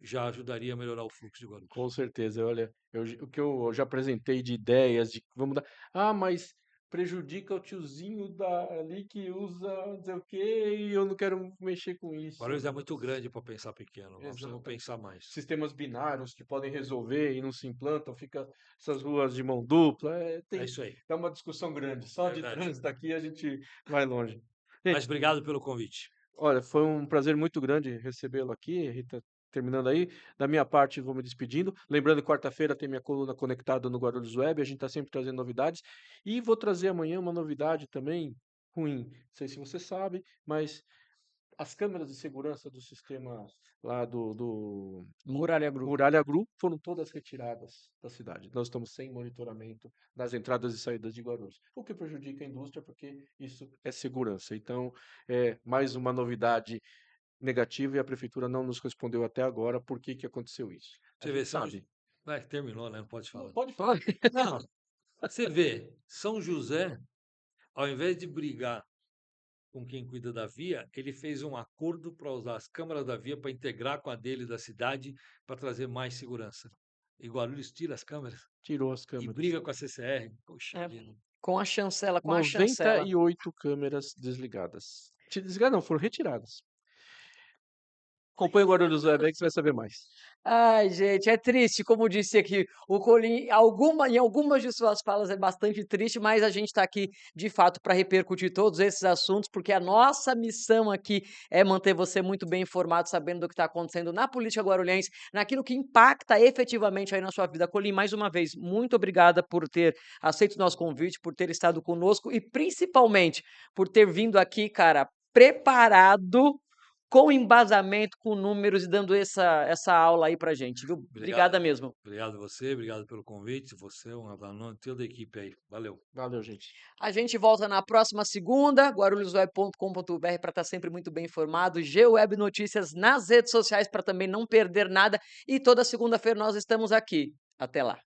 já ajudaria a melhorar o fluxo de Guarulhos. Com certeza, olha, o que eu já apresentei de ideias de que vamos dar. Ah, mas prejudica o tiozinho ali que usa não sei o quê e eu não quero mexer com isso. Guarulhos é muito grande para pensar pequeno, nós precisamos Exatamente. pensar mais. Sistemas binários que podem resolver e não se implantam, fica essas ruas de mão dupla. É isso aí, É uma discussão grande. Só é de verdade. trânsito aqui a gente vai longe. Mas Gente, obrigado pelo convite. olha, foi um prazer muito grande recebê-lo aqui, Rita. Terminando aí, da minha parte, vou me despedindo. Lembrando, quarta-feira tem minha coluna conectada no Guarulhos Web, a gente está sempre trazendo novidades. E vou trazer amanhã uma novidade também ruim. Não sei se você sabe, mas as câmeras de segurança do sistema lá do Muralha Group. Muralha Gru foram todas retiradas da cidade. Nós estamos sem monitoramento das entradas e saídas de Guarulhos, o que prejudica a indústria, porque isso é segurança. Então, é mais uma novidade negativa e a prefeitura não nos respondeu até agora por que que aconteceu isso. A Você vê, gente sabe. terminou, né? Não pode Não, falar. pode falar. Não, você vê, São José, ao invés de brigar com quem cuida da via, ele fez um acordo para usar as câmaras da via para integrar com a dele da cidade para trazer mais segurança. E Guarulhos tira as câmeras Tirou as e câmeras. briga com a CCR. Poxa É, vida. com a chancela, com a chancela. 98 câmeras desligadas. Desligadas não, foram retiradas. Acompanhe o Guarulhos Web aí que você vai saber mais. Ai, gente, é triste, como disse aqui o Colim, em algumas de suas falas é bastante triste, mas a gente está aqui, de fato, para repercutir todos esses assuntos, porque a nossa missão aqui é manter você muito bem informado, sabendo do que está acontecendo na política guarulhense, naquilo que impacta efetivamente aí na sua vida. Colim, mais uma vez, muito obrigada por ter aceito o nosso convite, por ter estado conosco e principalmente por ter vindo aqui, cara, preparado com embasamento, com números e dando essa aula aí pra gente, viu. Obrigado, Obrigada mesmo. obrigado a você, obrigado pelo convite. Você, um aluno, toda a equipe aí. Valeu. Valeu, gente. A gente volta na próxima segunda, guarulhosweb.com.br para estar sempre muito bem informado, GWeb Notícias nas redes sociais para também não perder nada e toda segunda-feira nós estamos aqui. Até lá.